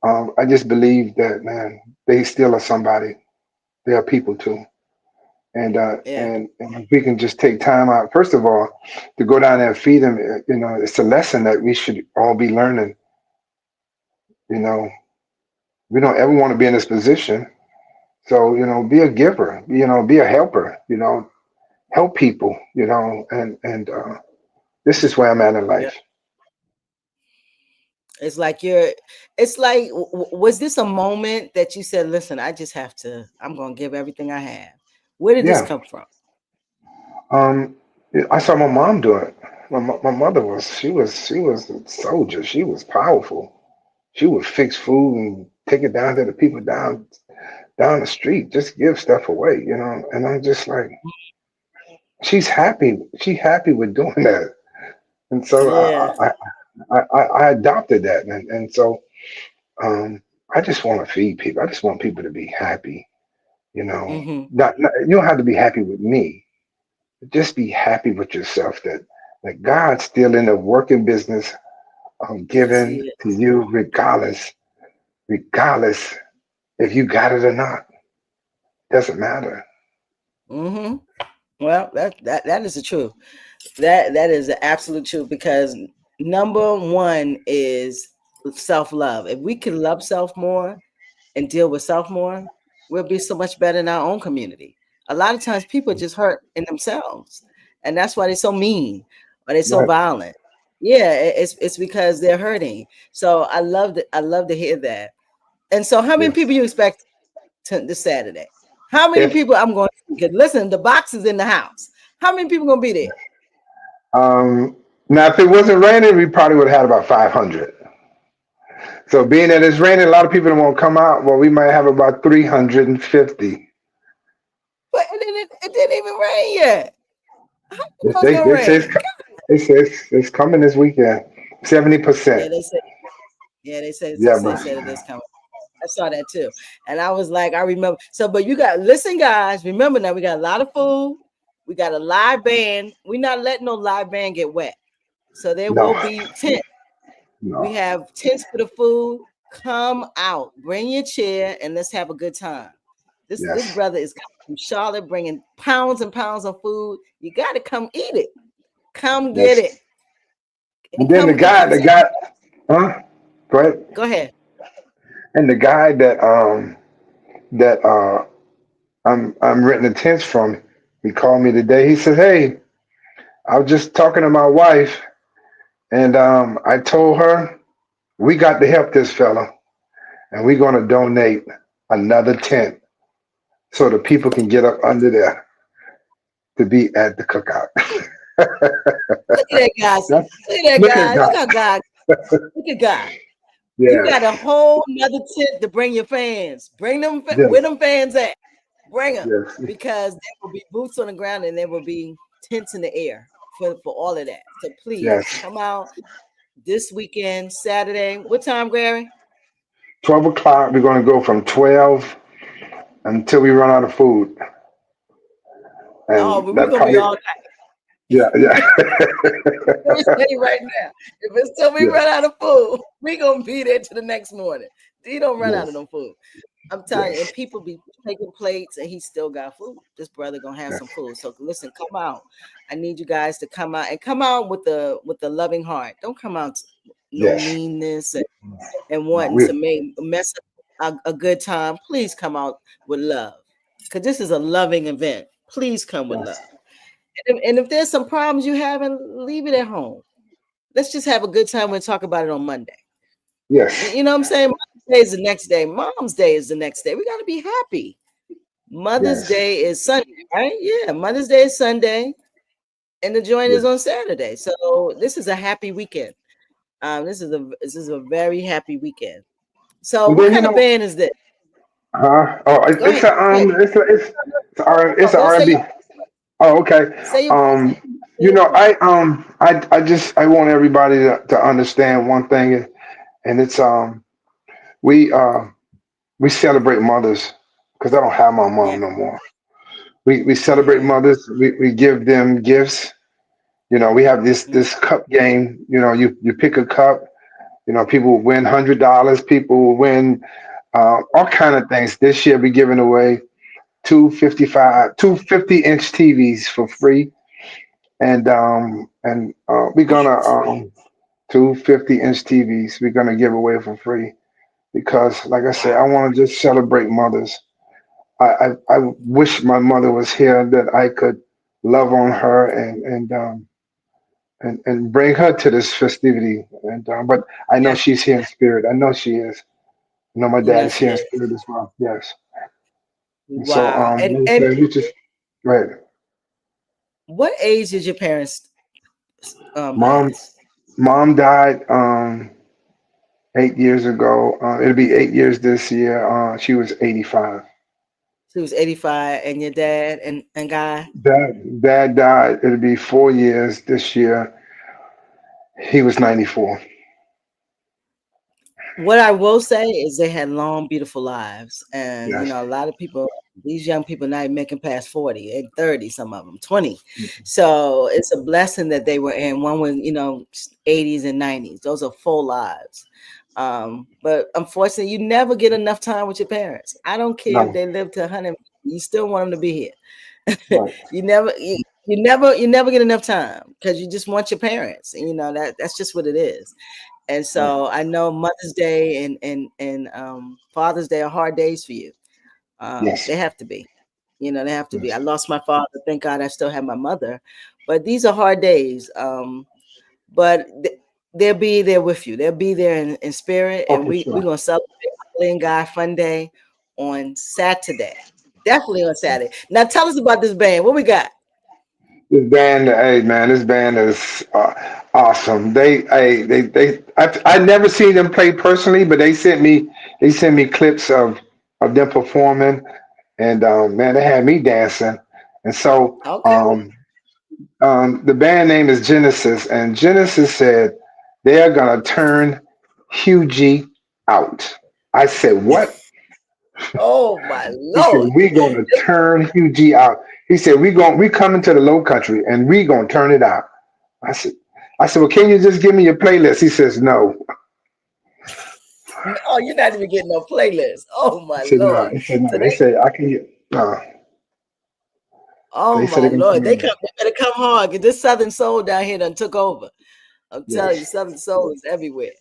B: I just believe that man, they still are somebody. They are people too.
A: Yeah,
B: And if we can just take time out, first of all, to go down there and feed them, it's a lesson that we should all be learning. You know, we don't ever want to be in this position. So, be a giver, be a helper, help people, and this is where I'm at in
A: yeah.
B: life.
A: It's like it's like, was this a moment that you said, listen, I'm going to give everything I have? Where did this
B: Yeah.
A: come from?
B: Um, I saw my mom do it. My mother she was a soldier. She was powerful. She would fix food and take it down to the people down the street, just give stuff away. And I'm just like, she's happy. She happy with doing that. And so
A: Yeah.
B: I adopted that. And so um, I just want to feed people. I just want people to be happy.
A: Mm-hmm.
B: You don't have to be happy with me. Just be happy with yourself that God's still in the working business of
A: Yes, he
B: giving to
A: is.
B: you regardless if you got it or not. Doesn't matter.
A: Mm-hmm. Well, that is the truth. That is the absolute truth, because number one is self-love. If we can love self more and deal with self more, we'll be so much better in our own community. A lot of times people just hurt in themselves, and that's why they're so mean or they're so
B: Right.
A: violent. Yeah, it's because they're hurting. So I love to hear that. And so, how many
B: Yes.
A: people you expect this Saturday? How many
B: If
A: people I'm going to get? Listen, the box is in the house. How many people gonna be there?
B: um Now if it wasn't raining, we probably would have had about 500. So being that it's raining, a lot of people won't come out. Well, we might have about 350.
A: But it didn't even rain yet. How you know it's
B: They
A: gonna
B: they say it's,
A: rain?
B: co- they say it's coming this weekend.
A: Yeah,
B: 70%.
A: they said. Yeah,
B: Yeah,
A: they
B: but
A: said it is coming. I saw that too, and I was like, I remember. So, but you got listen, guys. Remember now, we got a lot of food. We got a live band. We're not letting no live band get wet. So there will
B: no,
A: be tents. We
B: no.
A: have tents for the food. Come out, bring your chair, and let's have a good time. This
B: Yes,
A: brother is coming from Charlotte, bringing pounds and pounds of food. You got to come eat it. Come get
B: yes.
A: it,
B: And
A: and
B: then
A: come. And
B: the
A: say,
B: guy, huh? Go ahead.
A: go ahead.
B: And the guy that I'm renting the tents from, he called me today. He said, "Hey, I was just talking to my wife, and I told her we got to help this fella, and we're going to donate another tent so the people can get up under there to be at the cookout."
A: Look at that, guys.
B: That's,
A: Look at that,
B: look at
A: guys. Look
B: God.
A: how God. Look at God. You
B: Yes,
A: got a whole nother tent to bring your fans. Bring them where
B: yes,
A: them fans at. Bring them,
B: yes,
A: because there will be boots on the ground and there will be tents in the air for all of that. So please
B: yes.
A: come out this weekend, Saturday. What time, Gary?
B: 12 o'clock. We're going to go from 12 until we run out of food,
A: Oh,
B: and
A: but we're
B: that
A: gonna be
B: probably
A: all.
B: yeah, yeah,
A: Let me tell you right now. If it's till we
B: yeah,
A: run out of food, we gonna be there to the next morning. You don't run out of
B: yes,
A: no food. I'm telling you, and
B: yes,
A: people be taking plates and he still got food. This brother gonna have
B: yes,
A: some food. So listen, come out. I need you guys to come out and come out with the loving heart. Don't come out no
B: Yes.
A: meanness and
B: No,
A: wanting to mess up a good time. Please come out with love, because this is a loving event. Please come with love.
B: yes.
A: And if there's some problems you having, leave it at home. Let's just have a good time and talk about it on Monday.
B: Yes.
A: You know what I'm saying? Mother's Day is the next day. Mom's Day is the next day. We got to be happy. Mother's
B: Yes.
A: Day is Sunday, right? Yeah, Mother's Day is Sunday, and the joint is
B: Yes.
A: on Saturday. So this is a happy weekend. This is a very happy weekend. So
B: And
A: what
B: then
A: kind of band is this?
B: huh? Oh,
A: Go ahead. Go ahead.
B: it's a
A: Don't
B: R
A: say
B: and
A: your
B: B. Oh, okay.
A: say your
B: Um,
A: say your part.
B: I want everybody to understand one thing, and it's we uh we celebrate mothers because I don't have my
A: Yeah.
B: mom no more. We celebrate
A: Mm,
B: mothers. We give them gifts. We have
A: mm,
B: this cup game. You pick a cup. People win $100. People will win all kind of things. This year, we're giving away 250-inch TVs for free, and we're gonna
A: what?
B: 250-inch TVs we're gonna give away for free because, like I said, I
A: Wow.
B: want to just celebrate mothers. I wish my mother was here that I could love on her and bring her to this festivity. But I know
A: Yes,
B: she's here in spirit. I know she is. I know my
A: you
B: dad
A: know
B: is
A: she
B: here in
A: is.
B: spirit as well. Yes. And so,
A: Wow. And
B: like I said, we just right.
A: what age did your parents
B: Mom,
A: pass?
B: mom died 8 years ago. It'll be 8 years this year. She was 85.
A: She was 85, and your dad and Guy.
B: Dad died. It'll be 4 years this year. He was 94.
A: What I will say is they had long, beautiful lives. And,
B: Yes.
A: a lot of people, these young people not even making past 40 and 30, some of them 20. So it's a blessing that they were in. One was, 80s and 90s. Those are full lives. But unfortunately, you never get enough time with your parents. I don't care if
B: No.
A: they live to 100, you still want them to be here.
B: Right.
A: You never get enough time because you just want your parents. And, that's just what it is. And
B: Right.
A: so I know Mother's Day and Father's Day are hard days for you.
B: Yes.
A: They have to be. They have to be. I
B: Yes.
A: lost my father. Thank God I still have my mother. But these are hard days. But they'll be there with you. They'll be there in spirit.
B: Oh,
A: And
B: for
A: we're
B: sure.
A: going to celebrate Ollie and Guy Fun Day on Saturday. Definitely on Saturday. Now tell us about this band. What we got?
B: This band, hey man, this band is awesome. I never seen them play personally, but they sent me clips of them performing, and man, they had me dancing. And so
A: Okay.
B: the band name is Genesis, and Genesis said they are gonna turn Hugh G out. I said, what?
A: Oh my
B: He said,
A: Lord.
B: we gonna turn Hugh G out. He said, we coming to the low country and we gonna turn it out. I said, well, can you just give me your playlist? He says, no.
A: Oh, you're not even getting no playlist. Oh
B: He
A: my
B: said, no.
A: Lord.
B: He said, no.
A: So
B: They
A: they
B: said, I can get, no.
A: Oh
B: They said
A: my
B: they're gonna
A: Lord,
B: turn it.
A: they better come hard because this Southern Soul down here done took over. I'm telling you,
B: Yes.
A: Southern Soul is everywhere.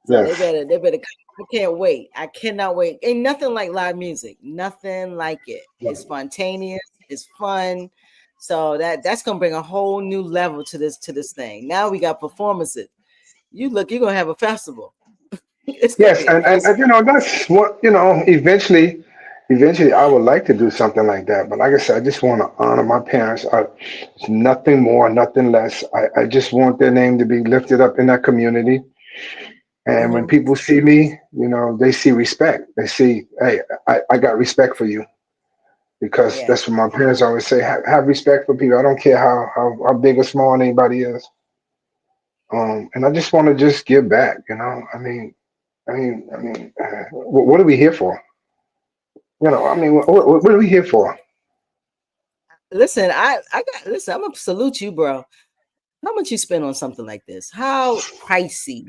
A: So they
B: Yes.
A: better come. I can't wait. I cannot wait. Ain't nothing like live music. Nothing like it. It's
B: Right.
A: spontaneous, it's fun. So that's gonna bring a whole new level to this thing. Now we got performances. You're gonna have a festival. It's gonna
B: Yes.
A: be a
B: And
A: festival.
B: that's what, eventually I would like to do something like that. But like I said, I just want to honor my parents. It's nothing more, nothing less. I just want their name to be lifted up in that community. And when
A: Mhm.
B: people see me, they see respect. They see, hey, I got respect for you because
A: Yeah.
B: that's what my parents always say. Have respect for people. I don't care how big or small anybody is. And I just want to just give back. What are we here for? What are we here for?
A: Listen, I'm gonna salute you, bro. How much you spend on something like this? How pricey?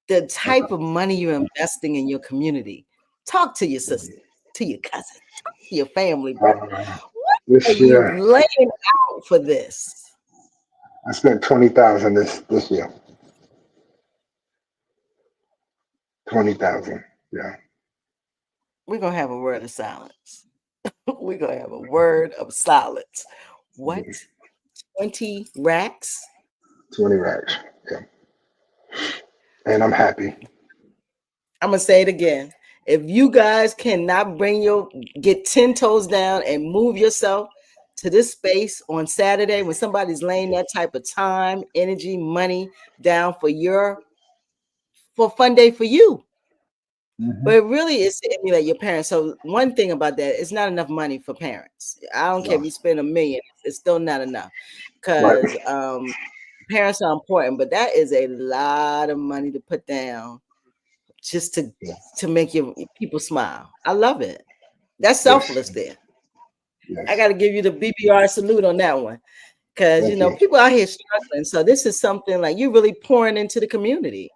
A: The type of money you're investing in your community. Talk to your sister, to your cousin, talk to your family, bro.
B: Uh,
A: What are
B: this
A: you
B: year,
A: laying out for this?
B: I spent 20,000 this year. 20,000. Yeah.
A: We're gonna have a word of silence. We're gonna have a word of silence. What? 20 racks?
B: 20 racks. Yeah. And I'm happy.
A: I'm gonna say it again. If you guys cannot get 10 toes down and move yourself to this space on Saturday when somebody's laying that type of time, energy, money down for fun day for you. But it really is to emulate your parents. So one thing about that, it's not enough money for parents. I don't care if you spend $1 million, it's still not enough. Because parents are important, but that is a lot of money to put down just to make your people smile. I love it. That's selfless there.
B: Yes.
A: I got to give you the BBR salute on that one. Because, people out here struggling. So this is something like you're really pouring into the community.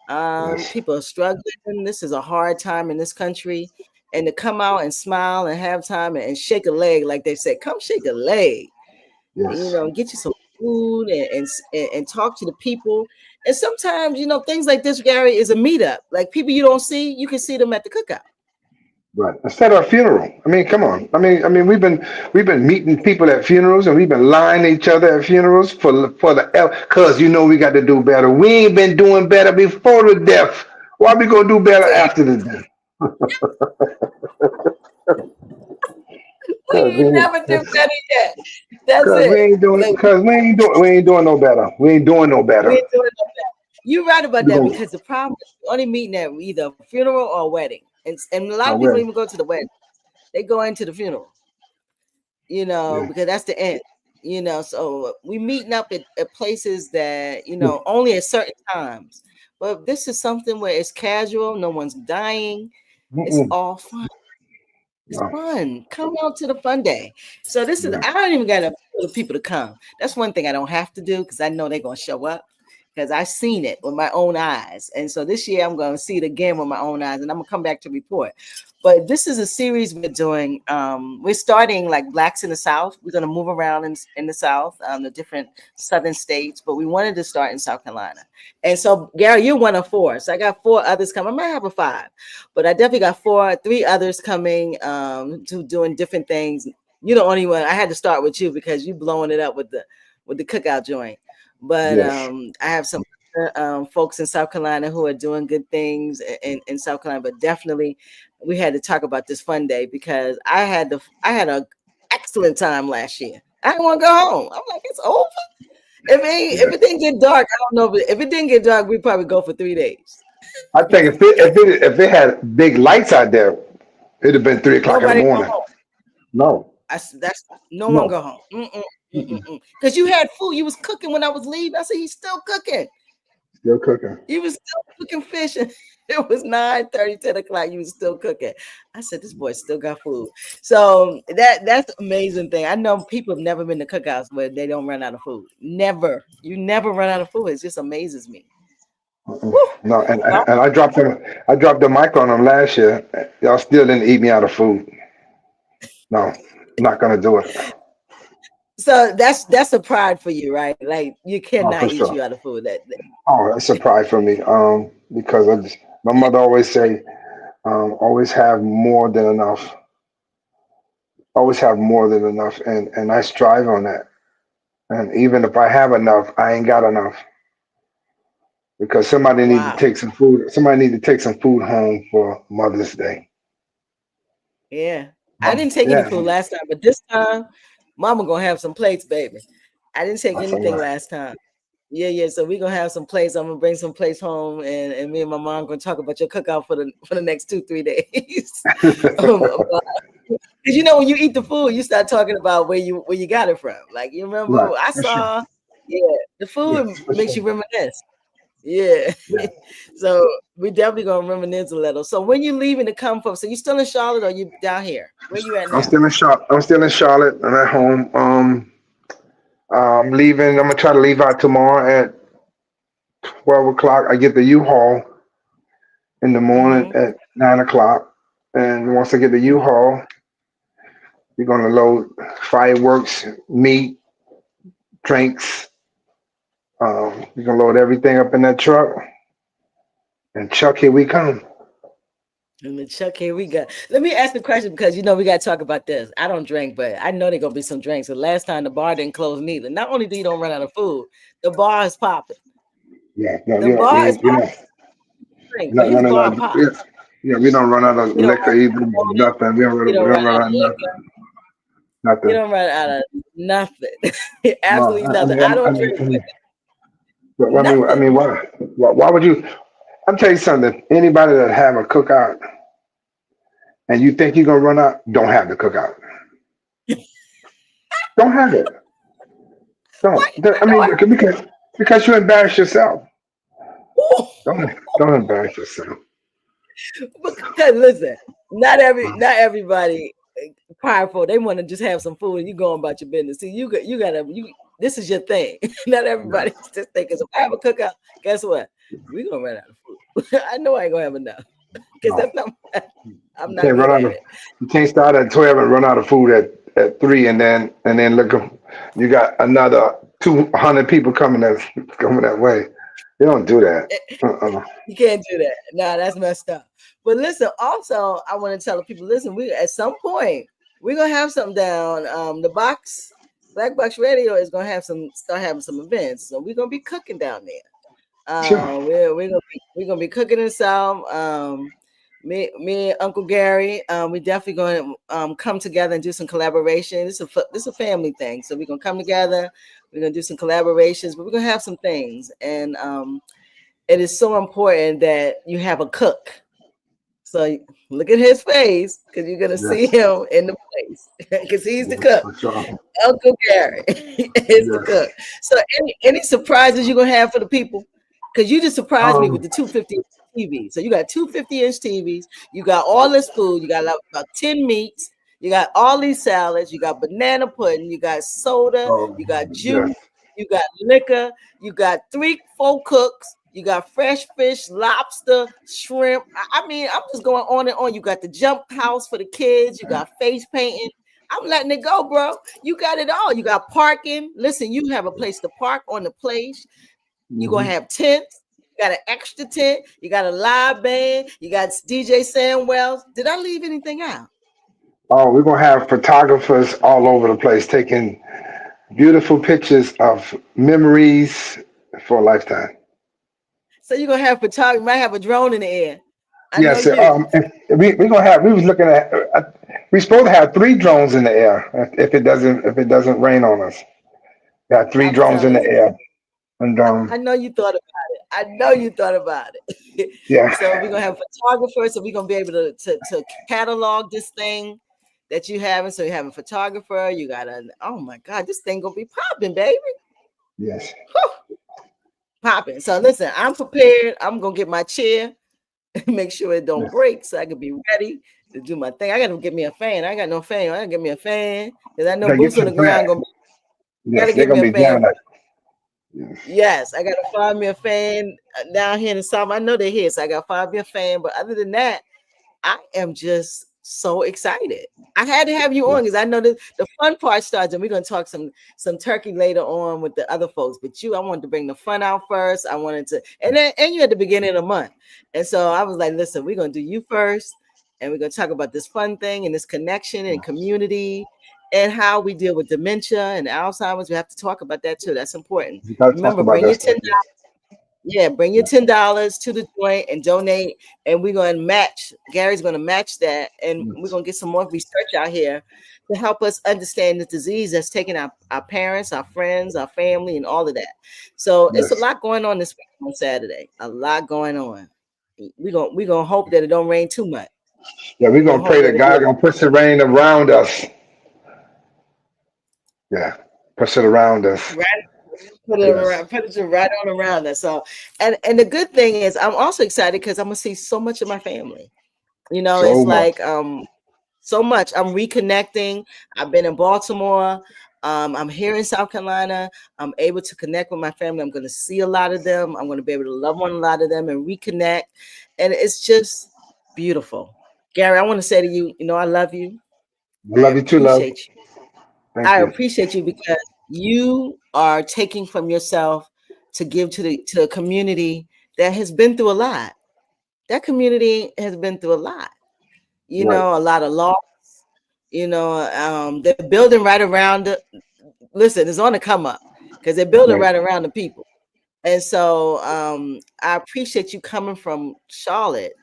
A: People are struggling. This is a hard time in this country. And to come out and smile and have time and shake a leg, like they said, come shake a leg.
B: Yes.
A: Get you some food and talk to the people. And sometimes, things like this, Gary, is a meetup. Like people you don't see, you can see them at the cookout.
B: Right. Instead of a funeral. I mean, come on. I mean, we've been meeting people at funerals, and we've been lying to each other at funerals because we got to do better. We ain't been doing better before the death. Why we gonna do better after the death?
A: We ain't never do better yet. That's
B: Because
A: it.
B: we ain't doing no better. We ain't doing no better.
A: We ain't doing no better. You're right about that because the problem is we're only meeting at either a funeral or a wedding. And a lot of people don't even go to the wedding. They go into the funeral, because that's the end. So we meeting up at places that, only at certain times. But this is something where it's casual, no one's dying. It's all fun. It's fun. Come out to the fun day. So I don't even got to tell people to come. That's one thing I don't have to do because I know they're going to show up because I've seen it with my own eyes. And so this year I'm going to see it again with my own eyes and I'm going to come back to report. But this is a series we're doing. We're starting like Blacks in the South. We're going to move around in the South, the different southern states, but we wanted to start in South Carolina. And so, Gary, you're one of 4. So I got 4 others coming. I might have a 5, but I definitely got 3 others coming to doing different things. You're the only one. I had to start with you because you blowing it up with the cookout joint. But I have some folks in South Carolina who are doing good things in South Carolina, but definitely we had to talk about this fun day because I had an excellent time last year. I didn't want to go home. I'm like, it's over. If it didn't get dark, I don't know. But if it didn't get dark, we'd probably go for 3 days.
B: I think if it had big lights out there, it'd have been 3 o'clock in the morning. No.
A: No one go home. Because you had food. You was cooking when I was leaving. I said, he's still cooking.
B: Still cooking.
A: You was still cooking fish. And it was 9:30, 10 o'clock. You was still cooking. I said, this boy still got food. So that's the amazing thing. I know people have never been to cookouts where they don't run out of food. Never. You never run out of food. It just amazes me.
B: No, and I dropped the mic on them last year. Y'all still didn't eat me out of food. No, I'm not gonna do it.
A: So that's a pride for you, right? Like you cannot eat you out of food.
B: That's a pride for me. Because my mother always say, always have more than enough. Always have more than enough, and I strive on that. And even if I have enough, I ain't got enough. Because somebody need to take some food. Somebody need to take some food home for Mother's Day.
A: Yeah, I didn't take any food last time, but this time, Mama gonna have some plates, baby. I didn't take anything last time. Yeah. So we're gonna have some plates. I'm gonna bring some plates home, and me and my mom gonna talk about your cookout for the next 2-3 days. Because when you eat the food, you start talking about where you got it from. Like you remember, I saw, the food makes you reminisce. Yeah. So we definitely gonna reminisce a little. So when you leaving to come from, so you still in Charlotte or you down here? Where you at now?
B: I'm still in Charlotte. I'm at home. I'm leaving. I'm gonna try to leave out tomorrow at 12 o'clock. I get the U-Haul in the morning at 9 o'clock. And once I get the U-Haul, we're gonna load fireworks, meat, drinks. We're gonna load everything up in that truck. And Chuck, here we come.
A: And the Chuck, here we go. Let me ask the question because you know we got to talk about this. I don't drink, but I know there's gonna be some drinks. The last time the bar didn't close neither. Not only do you don't run out of food, the bar is popping.
B: Yeah, no,
A: The bar is popping. But
B: not
A: his
B: running
A: bar
B: out.
A: pop.
B: Yeah, we don't run out of
A: You don't
B: liquor
A: run
B: either.
A: out of soda.
B: Nothing. We
A: You
B: don't
A: don't run
B: run
A: out
B: out
A: of
B: of
A: liquor.
B: nothing.
A: You
B: Nothing.
A: don't run out of nothing.
B: No,
A: Absolutely nothing. I don't drink nothing.
B: why would you? I'm telling you something. Anybody that have a cookout and you think you're gonna run out, don't have the cookout. Don't have it.
A: Why?
B: I mean, because you embarrass yourself.
A: Why?
B: Don't embarrass yourself.
A: Because listen, not everybody prideful. They want to just have some food and you going about your business. See, you gotta this is your thing. Not everybody just thinking, if I have a cookout, guess what? We're gonna run out of food. I know I ain't gonna have enough. Because that's not I'm
B: You
A: not
B: can't
A: good
B: run
A: at
B: out of.
A: it.
B: You can't start at 12 and run out of food at 3, and then look, you got another 200 people coming that way. You don't do that.
A: You can't do that. No, that's messed up. But listen, also I want to tell the people, listen, we at some point we're gonna have something down. The box, Black Box Radio is gonna start having some events. So we're gonna be cooking down there.
B: Sure.
A: We're gonna be cooking in South. Me and Uncle Gary, we definitely going to come together and do some collaboration. This is a family thing, so we're gonna come together. We're gonna do some collaborations, but we're gonna have some things, and it is so important that you have a cook. So look at his face because you're gonna see
B: Yes.
A: him in the place because he's the
B: Yes.
A: cook.
B: For sure.
A: Uncle Gary is the
B: Yes.
A: cook. So any surprises you're gonna have for the people? Because you just surprised me with
B: Um.
A: the 250 TV. So you got 250-inch TVs, you got all this food, you got about 10 meats, you got all these salads, you got banana pudding, you got soda,
B: Oh.
A: you got juice,
B: Yes.
A: you got liquor, you got 3-4 cooks, you got fresh fish, lobster, shrimp. I mean, I'm just going on and on. You got the jump house for the kids, you got face painting. I'm letting it go, bro. You got it all. You got parking. Listen, you have a place to park on the place. You're gonna
B: Mm-hmm.
A: have tents. You got an extra tent. You got a live band. You got DJ Sam Wells. Did I leave anything out?
B: Oh, we're gonna have photographers all over the place taking beautiful pictures of memories for a lifetime.
A: So you're gonna have photography. You might have a drone in the air. I know
B: Yes,
A: you.
B: we gonna have. We was looking at. We supposed to have 3 drones in the air if it doesn't rain on us. Got 3 drones in
A: telling
B: the
A: you.
B: air, and
A: I know you thought about it. I know you thought about it.
B: yeah,
A: So we're gonna have photographers. So we're gonna be able to catalog this thing that you having. So you have a photographer. You got oh my God, this thing gonna be popping, baby.
B: yes.
A: Whew, popping. So listen, I'm prepared. I'm gonna get my chair and make sure it don't
B: Yes.
A: break so I can be ready to do my thing. I gotta get me a fan. I got no fan. I gotta get me a fan because I know
B: Gotta
A: boots
B: get
A: on
B: your
A: the ground gonna
B: fan.
A: be,
B: Yes,
A: gotta
B: they're
A: get me
B: gonna
A: a
B: be
A: fan.
B: jamming that. Yes.
A: Yes, I gotta find me a fan down here in the South. I know they're here, so I gotta find me a fan. But other than that, I am just so excited. I had to have you on
B: Yes.
A: because I know that the fun part starts, and we're gonna talk some turkey later on with the other folks. But I wanted to bring the fun out first. I wanted to, and you at the beginning of the month, and so I was like, listen, we're gonna do you first, and we're gonna talk about this fun thing and this connection and community. And how we deal with dementia and Alzheimer's. We have to talk about that too. That's important.
B: You gotta talk
A: Remember,
B: about
A: bring
B: that
A: your
B: stuff. Yes.
A: yeah, bring your
B: Yes.
A: $10 to the joint and donate, and we're going to match. Gary's going to match that, and we're
B: Yes.
A: going to get some more research out here to help us understand the disease that's taking our parents, our friends, our family, and all of that. So it's a
B: Yes.
A: lot going on this week on Saturday. A lot going on. We're gonna hope that it don't rain too much.
B: Yeah, we're
A: We're gonna
B: gonna
A: hope
B: pray
A: that
B: that
A: it be
B: God gonna push the rain around us. Yeah, push it around us.
A: right. Put it
B: Yes.
A: around, put it right on around us. So, and the good thing is, I'm also excited because I'm gonna see so much of my family.
B: So
A: It's
B: much.
A: like so much. I'm reconnecting. I've been in Baltimore. I'm here in South Carolina. I'm able to connect with my family. I'm going to see a lot of them. I'm going to be able to love on a lot of them and reconnect. And it's just beautiful. Gary, I want to say to you, I love you.
B: I
A: I
B: love you too, love.
A: appreciate you.
B: Thank
A: I
B: you.
A: appreciate you because you are taking from yourself to give to the community that has been through a lot. that community has been through a lot.
B: Right.
A: A lot of loss. They're building right around the. Listen, it's on the come up because they're building
B: Right.
A: right around the people. And so I appreciate you coming from Charlotte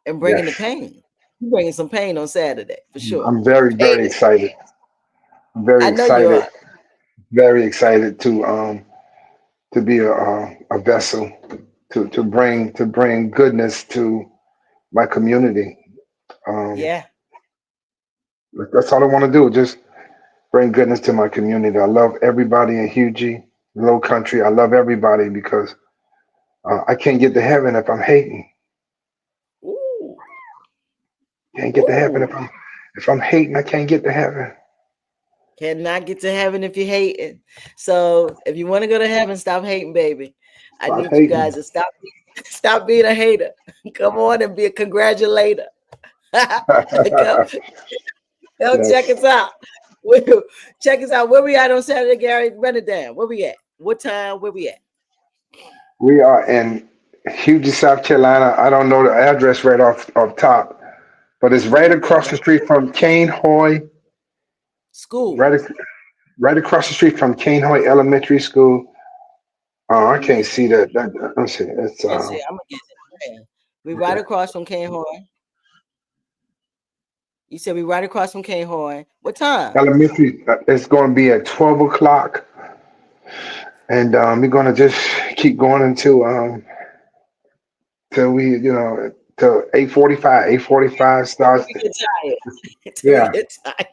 A: and bringing the
B: Yes.
A: pain. You're bringing some pain on Saturday for sure.
B: I'm very,
A: Pain
B: very
A: is.
B: excited. I'm very
A: I know you
B: excited.
A: are.
B: Very excited to be a vessel to bring goodness to my community. Um,
A: Yeah.
B: that's all I want to do. Just bring goodness to my community. I love everybody in Hugie, Low Country. I love everybody because I can't get to heaven if I'm hating.
A: Ooh.
B: Can't get to heaven
A: Ooh.
B: if I'm hating. I can't get to heaven.
A: Cannot get to heaven if you're hating. So if you want to go to heaven, stop hating, baby. I
B: Stop
A: need you
B: hating.
A: guys to stop stop being a hater. Come on and be a congratulator. Come, come check
B: Yes,
A: us out. Check us out. Where we at on Saturday, Gary? Run it down. Where we at? What time? Where we at?
B: we are in Hugie, South Carolina. I don't know the address right off top, but it's
A: Let
B: right
A: me get it
B: across the
A: right.
B: street from Cane Hoy.
A: School.
B: Right, right across the street from Cane Hoy Elementary School. Oh, I
A: Let me
B: can't
A: get
B: see
A: that.
B: that. Let's see. It's
A: Let's see. I'm gonna get it. Yeah. We right
B: okay.
A: across from Cane Horn. You said we right across from Cane Horn. What time?
B: Elementary. It's going to be at 12 o'clock, and we're going to just keep going until till we till 8:45. 8:45
A: Till
B: starts.
A: we get tired. Till we
B: Yeah,
A: get tired.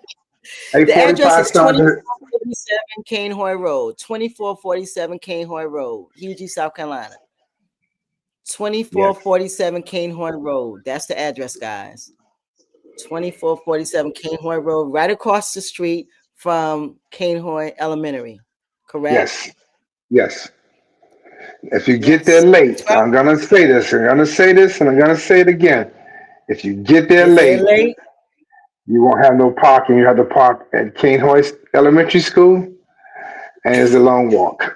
B: eight
A: The address
B: forty-five
A: is
B: starts.
A: 2447 Canehoy Road. 2447 Canehoy Road, Hugie, South Carolina.
B: Yes,
A: 2447 Canehoy Road. That's the address, guys. 2447 Canehoy Road, right across the street from Canehoy Elementary. Correct?
B: yes, yes. If you get there
A: Yes.
B: late,
A: 12.
B: I'm gonna say this. I'm gonna say this, and I'm gonna say it again. If you get there
A: Get there
B: late,
A: late.
B: you won't have no parking. You have to park at Cane Hoist Elementary School, and it's a long walk.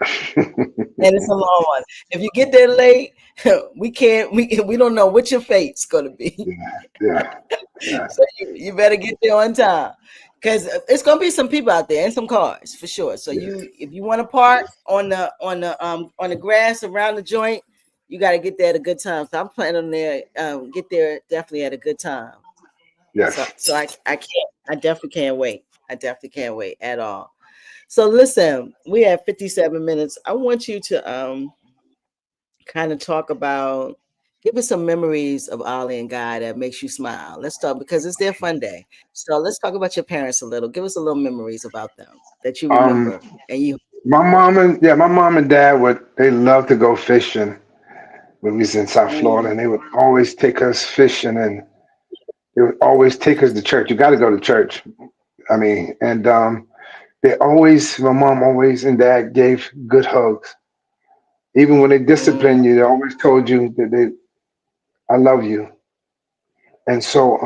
A: And it's a long one. If you get there late, we don't know what your fate's gonna be.
B: Yeah, yeah,
A: So you better get there on time. Because it's gonna be some people out there and some cars for sure. So
B: yes,
A: if you want to park on the grass around the joint, you got to get there at a good time. So I'm planning on there get there definitely at a good time. So
B: yes.
A: so I definitely can't wait. I definitely can't wait at all. So listen, we have 57 minutes. I want you to kind of talk about give us some memories of Ollie and Guy that makes you smile. Let's talk because it's their fun day. So let's talk about your parents a little. Give us a little memories about them that you
B: Um,
A: remember. And you
B: my mom and dad they love to go fishing when we was in South Florida,
A: mm,
B: and they would always take us fishing, and they would always take us to church. You got to go to church. I mean, and my mom always and dad gave good hugs. Even when they
A: mm,
B: disciplined you, they always told you that I love you. And so,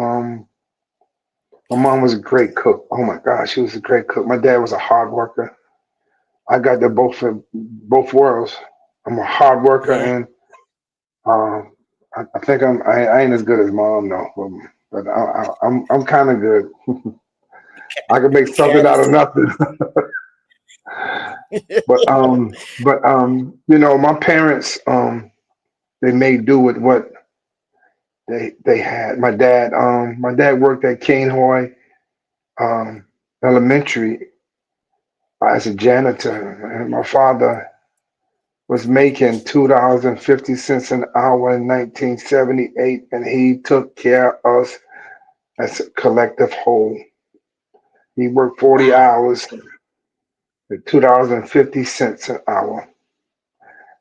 B: my mom was a great cook. Oh my gosh, she was a great cook. My dad was a hard worker. I got the both worlds. I'm a hard worker,
A: yeah.
B: and I think I ain't as good as mom though, but I'm kind of good. I can make something
A: Kind of
B: out of nothing. But my parents they made do with what they had. My dad worked at Cane Hoy Elementary as a janitor, and my father was making $2.50 an hour in 1978, and he took care of us as a collective whole. He worked 40
A: Wow.
B: hours at $2.50 an hour,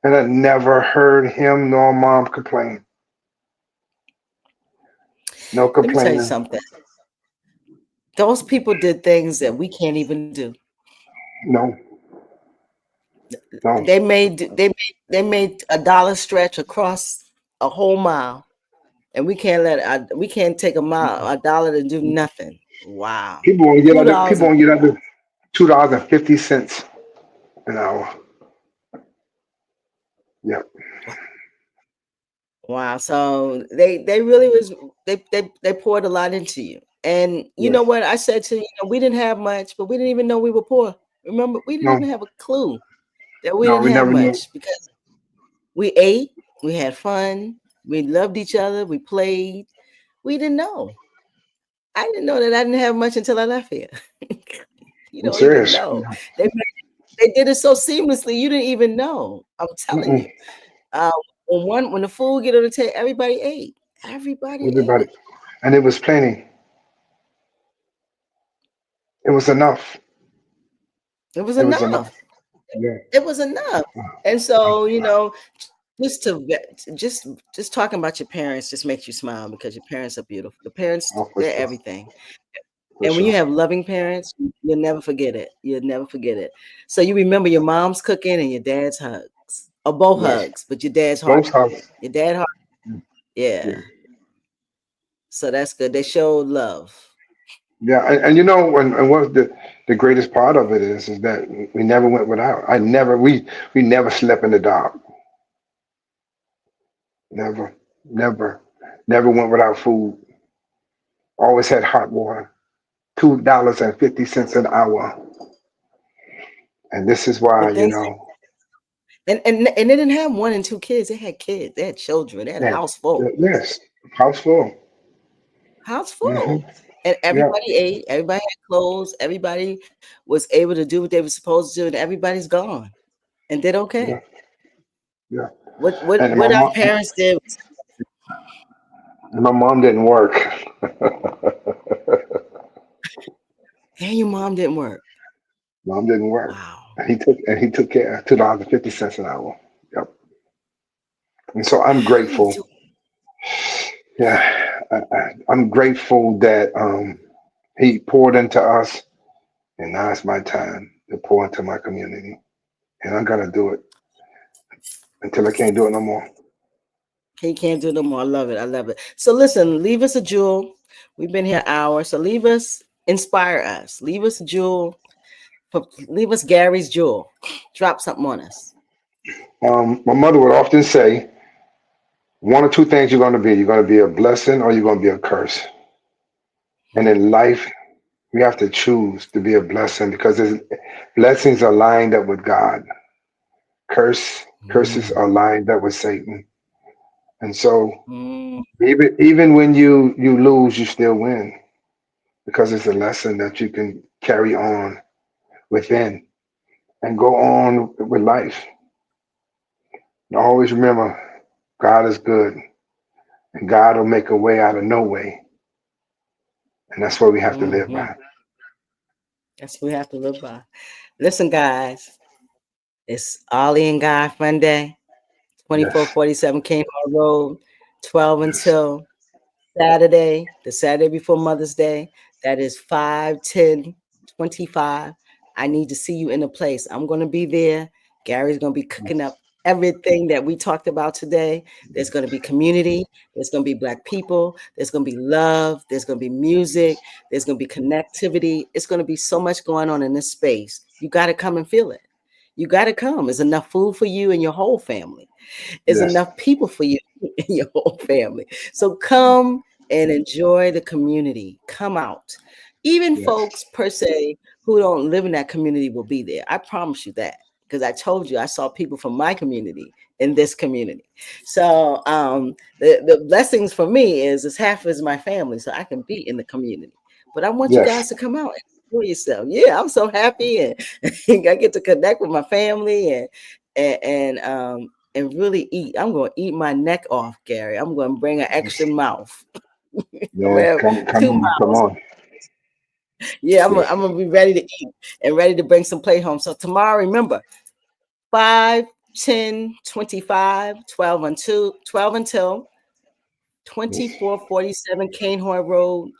B: and I never heard him nor mom complain. No
A: Let me tell you
B: complaining.
A: something. Those people did things that we can't even do.
B: No, no.
A: They made a dollar stretch across a whole mile, and we can't take a dollar to do nothing. Wow.
B: People won't get
A: Two
B: under.
A: dollars
B: People
A: and
B: won't get under $2.50 an hour. Yep.
A: Wow. So they really was they poured a lot into you. And you know
B: Yes.
A: what I said to you, we didn't have much, but we didn't even know we were poor. Remember, we didn't
B: No,
A: even have a clue that we
B: no,
A: didn't
B: we
A: have
B: never knew.
A: much because we ate, we had fun, we loved each other, we played. We didn't know. I didn't know that I didn't have much until I left here. You
B: I'm
A: don't even
B: serious.
A: know. They they did it so seamlessly, you didn't even know. I'm telling
B: Mm-mm.
A: you. Uh, when the food get on the table, everybody ate. Everybody
B: Everybody,
A: ate.
B: and it was plenty. It was enough.
A: It was
B: It was enough.
A: enough.
B: Yeah.
A: It was enough. And so, just just talking about your parents just makes you smile because your parents are beautiful. The parents,
B: Oh, for
A: they're
B: sure.
A: everything.
B: For
A: And when you
B: sure.
A: have loving parents, you'll never forget it. You'll never forget it. So you remember your mom's cooking and your dad's hugs, or both
B: Yes.
A: hugs, but your dad's
B: Both
A: heartful.
B: houses.
A: Your dad heart,
B: Yeah.
A: yeah. So that's good. They showed love.
B: Yeah. And and what the greatest part of it is that we never went without. We never slept in the dark. Never, never, never went without food. Always had hot water. $2.50 an hour. And this is why,
A: And things and they didn't have one and two kids. They had kids. They had children. They had a
B: yeah,
A: house full.
B: yes, house full.
A: House
B: Hmm.
A: full. And
B: Yeah,
A: everybody ate. Everybody had clothes. Everybody was able to do what they were supposed to do, and everybody's gone and did
B: yeah,
A: okay.
B: yeah.
A: What what
B: And
A: what our parents did.
B: my mom didn't work.
A: And your mom didn't work.
B: Mom didn't work.
A: Wow.
B: And he took care of $2.50 an hour. Yep. And so I'm
A: How you
B: grateful.
A: do?
B: Yeah, I'm grateful that he poured into us, and now it's my time to pour into my community, and I'm gonna do it until I can't do it no more.
A: He can't do no more. I love it. I love it. So listen, leave us a jewel. We've been here an hour. So leave us, inspire us. Leave us a jewel. Leave us Gary's jewel. Drop something on us.
B: My mother would often say, one or two things you're going to be. You're going to be a blessing or you're going to be a curse. And
A: Hmm.
B: in life, we have to choose to be a blessing because blessings are lined up with God. Curses
A: Mm.
B: are lined up with Satan. And so
A: Mm.
B: even when you lose, you still win because it's a lesson that you can carry on within and go on with life. And always remember, God is good and God will make a way out of no way. And that's what we have to live
A: Hmm.
B: by.
A: That's what we have to live by. Listen, guys, it's Ollie and Guy Fun Day,
B: Yes,
A: 2447 Cane Hall Road, 12
B: yes,
A: until Saturday, the Saturday before Mother's Day. That is 5/10/25. I need to see you in a place. I'm going to be there. Gary's going to be cooking
B: yes,
A: up everything that we talked about today. There's going to be community. There's going to be Black people. There's going to be love. There's going to be music. There's going to be connectivity. It's going to be so much going on in this space. You got to come and feel it. You got to come. There's enough food for you and your whole family. Is
B: yes,
A: enough people for you and your whole family. So come and enjoy the community. Come out. Even
B: yes,
A: folks per se who don't live in that community will be there. I promise you that because I told you I saw people from my community in this community. So the blessings for me is as half as my family, so I can be in the community. But I want you
B: yes,
A: guys to come out and enjoy yourself. Yeah, I'm so happy and I get to connect with my family and really eat. I'm going to eat my neck off, Gary. I'm going to bring an extra
B: yes.
A: mouth. I'm going
B: Yeah,
A: to have
B: come
A: two
B: on, come
A: mouths.
B: on.
A: Yeah,
B: Yes,
A: I'm going to be ready to eat and ready to bring some plate home. So tomorrow, remember, 5/10/25, 12 until
B: yes,
A: 2447 Canehorn Road,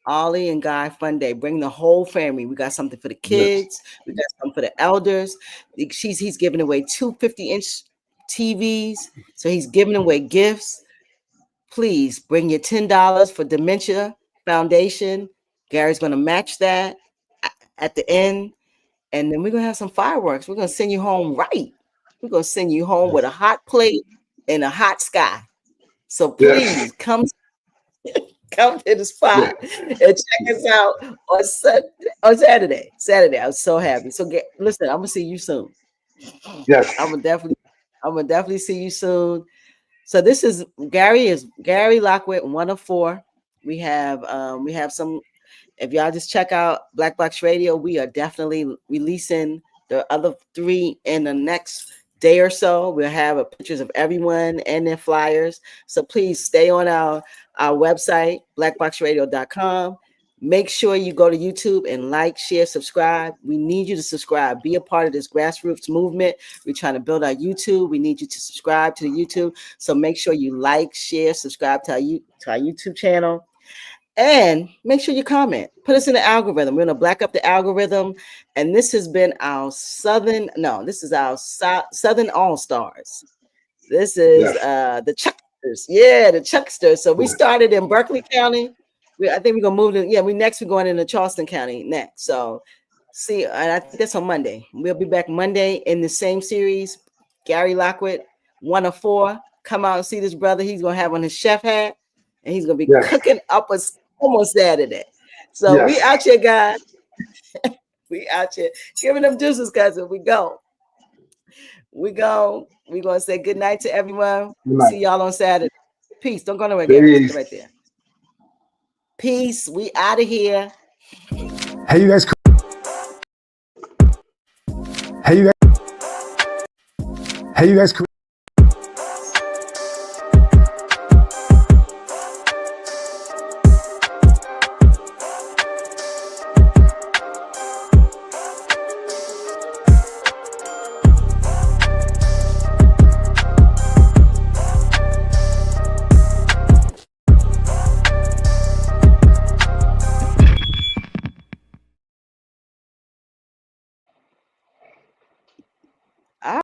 A: Ollie and Guy Fun Day. Bring the whole family. We got something for the
B: yes,
A: kids. We got something for the elders. He's giving away 250-inch TVs. So he's giving away gifts. Please bring your $10 for Dementia Foundation. Gary's going to match that at the end. And then we're going to have some fireworks. We're going to send you home right. We're going to send you home with a
B: yes,
A: hot plate and a hot sky. So please come to the spot and check us out on Saturday. I was so happy. So listen, I'm gonna see you soon.
B: Yes.
A: I'm gonna definitely see you soon. So this is Garry Lockwood, 104. We have some. If y'all just check out Black Box Radio, we are definitely releasing the other 3 in the next day or so. We'll have pictures of everyone and their flyers. So please stay on our website, blackboxradio.com. Make sure you go to YouTube and like, share, subscribe. We need you to subscribe. Be a part of this grassroots movement. We're trying to build our YouTube. We need you to subscribe to the YouTube. So make sure you like, share, subscribe to our YouTube channel. And make sure you comment. Put us in the algorithm. We're going to black up the algorithm. And this has been our Southern All-Stars. This is the CHUCKstars. Yeah, the CHUCKstars. So we started in Berkley County. I think we're going to move to, we're going into Charleston County next. So see, and I think that's on Monday. We'll be back Monday in the same series. Garry Lockwood, 104. Come out and see this brother. He's going to have on his chef hat. And he's going to be cooking up us almost Saturday. So we out here, guys. We out here giving them juices, cousin. We go. We're going to say good night to everyone. See y'all on Saturday. Peace. Don't go nowhere, Gary. Stay right there. Peace. We out of here.
C: Hey, you guys. Hey, you guys.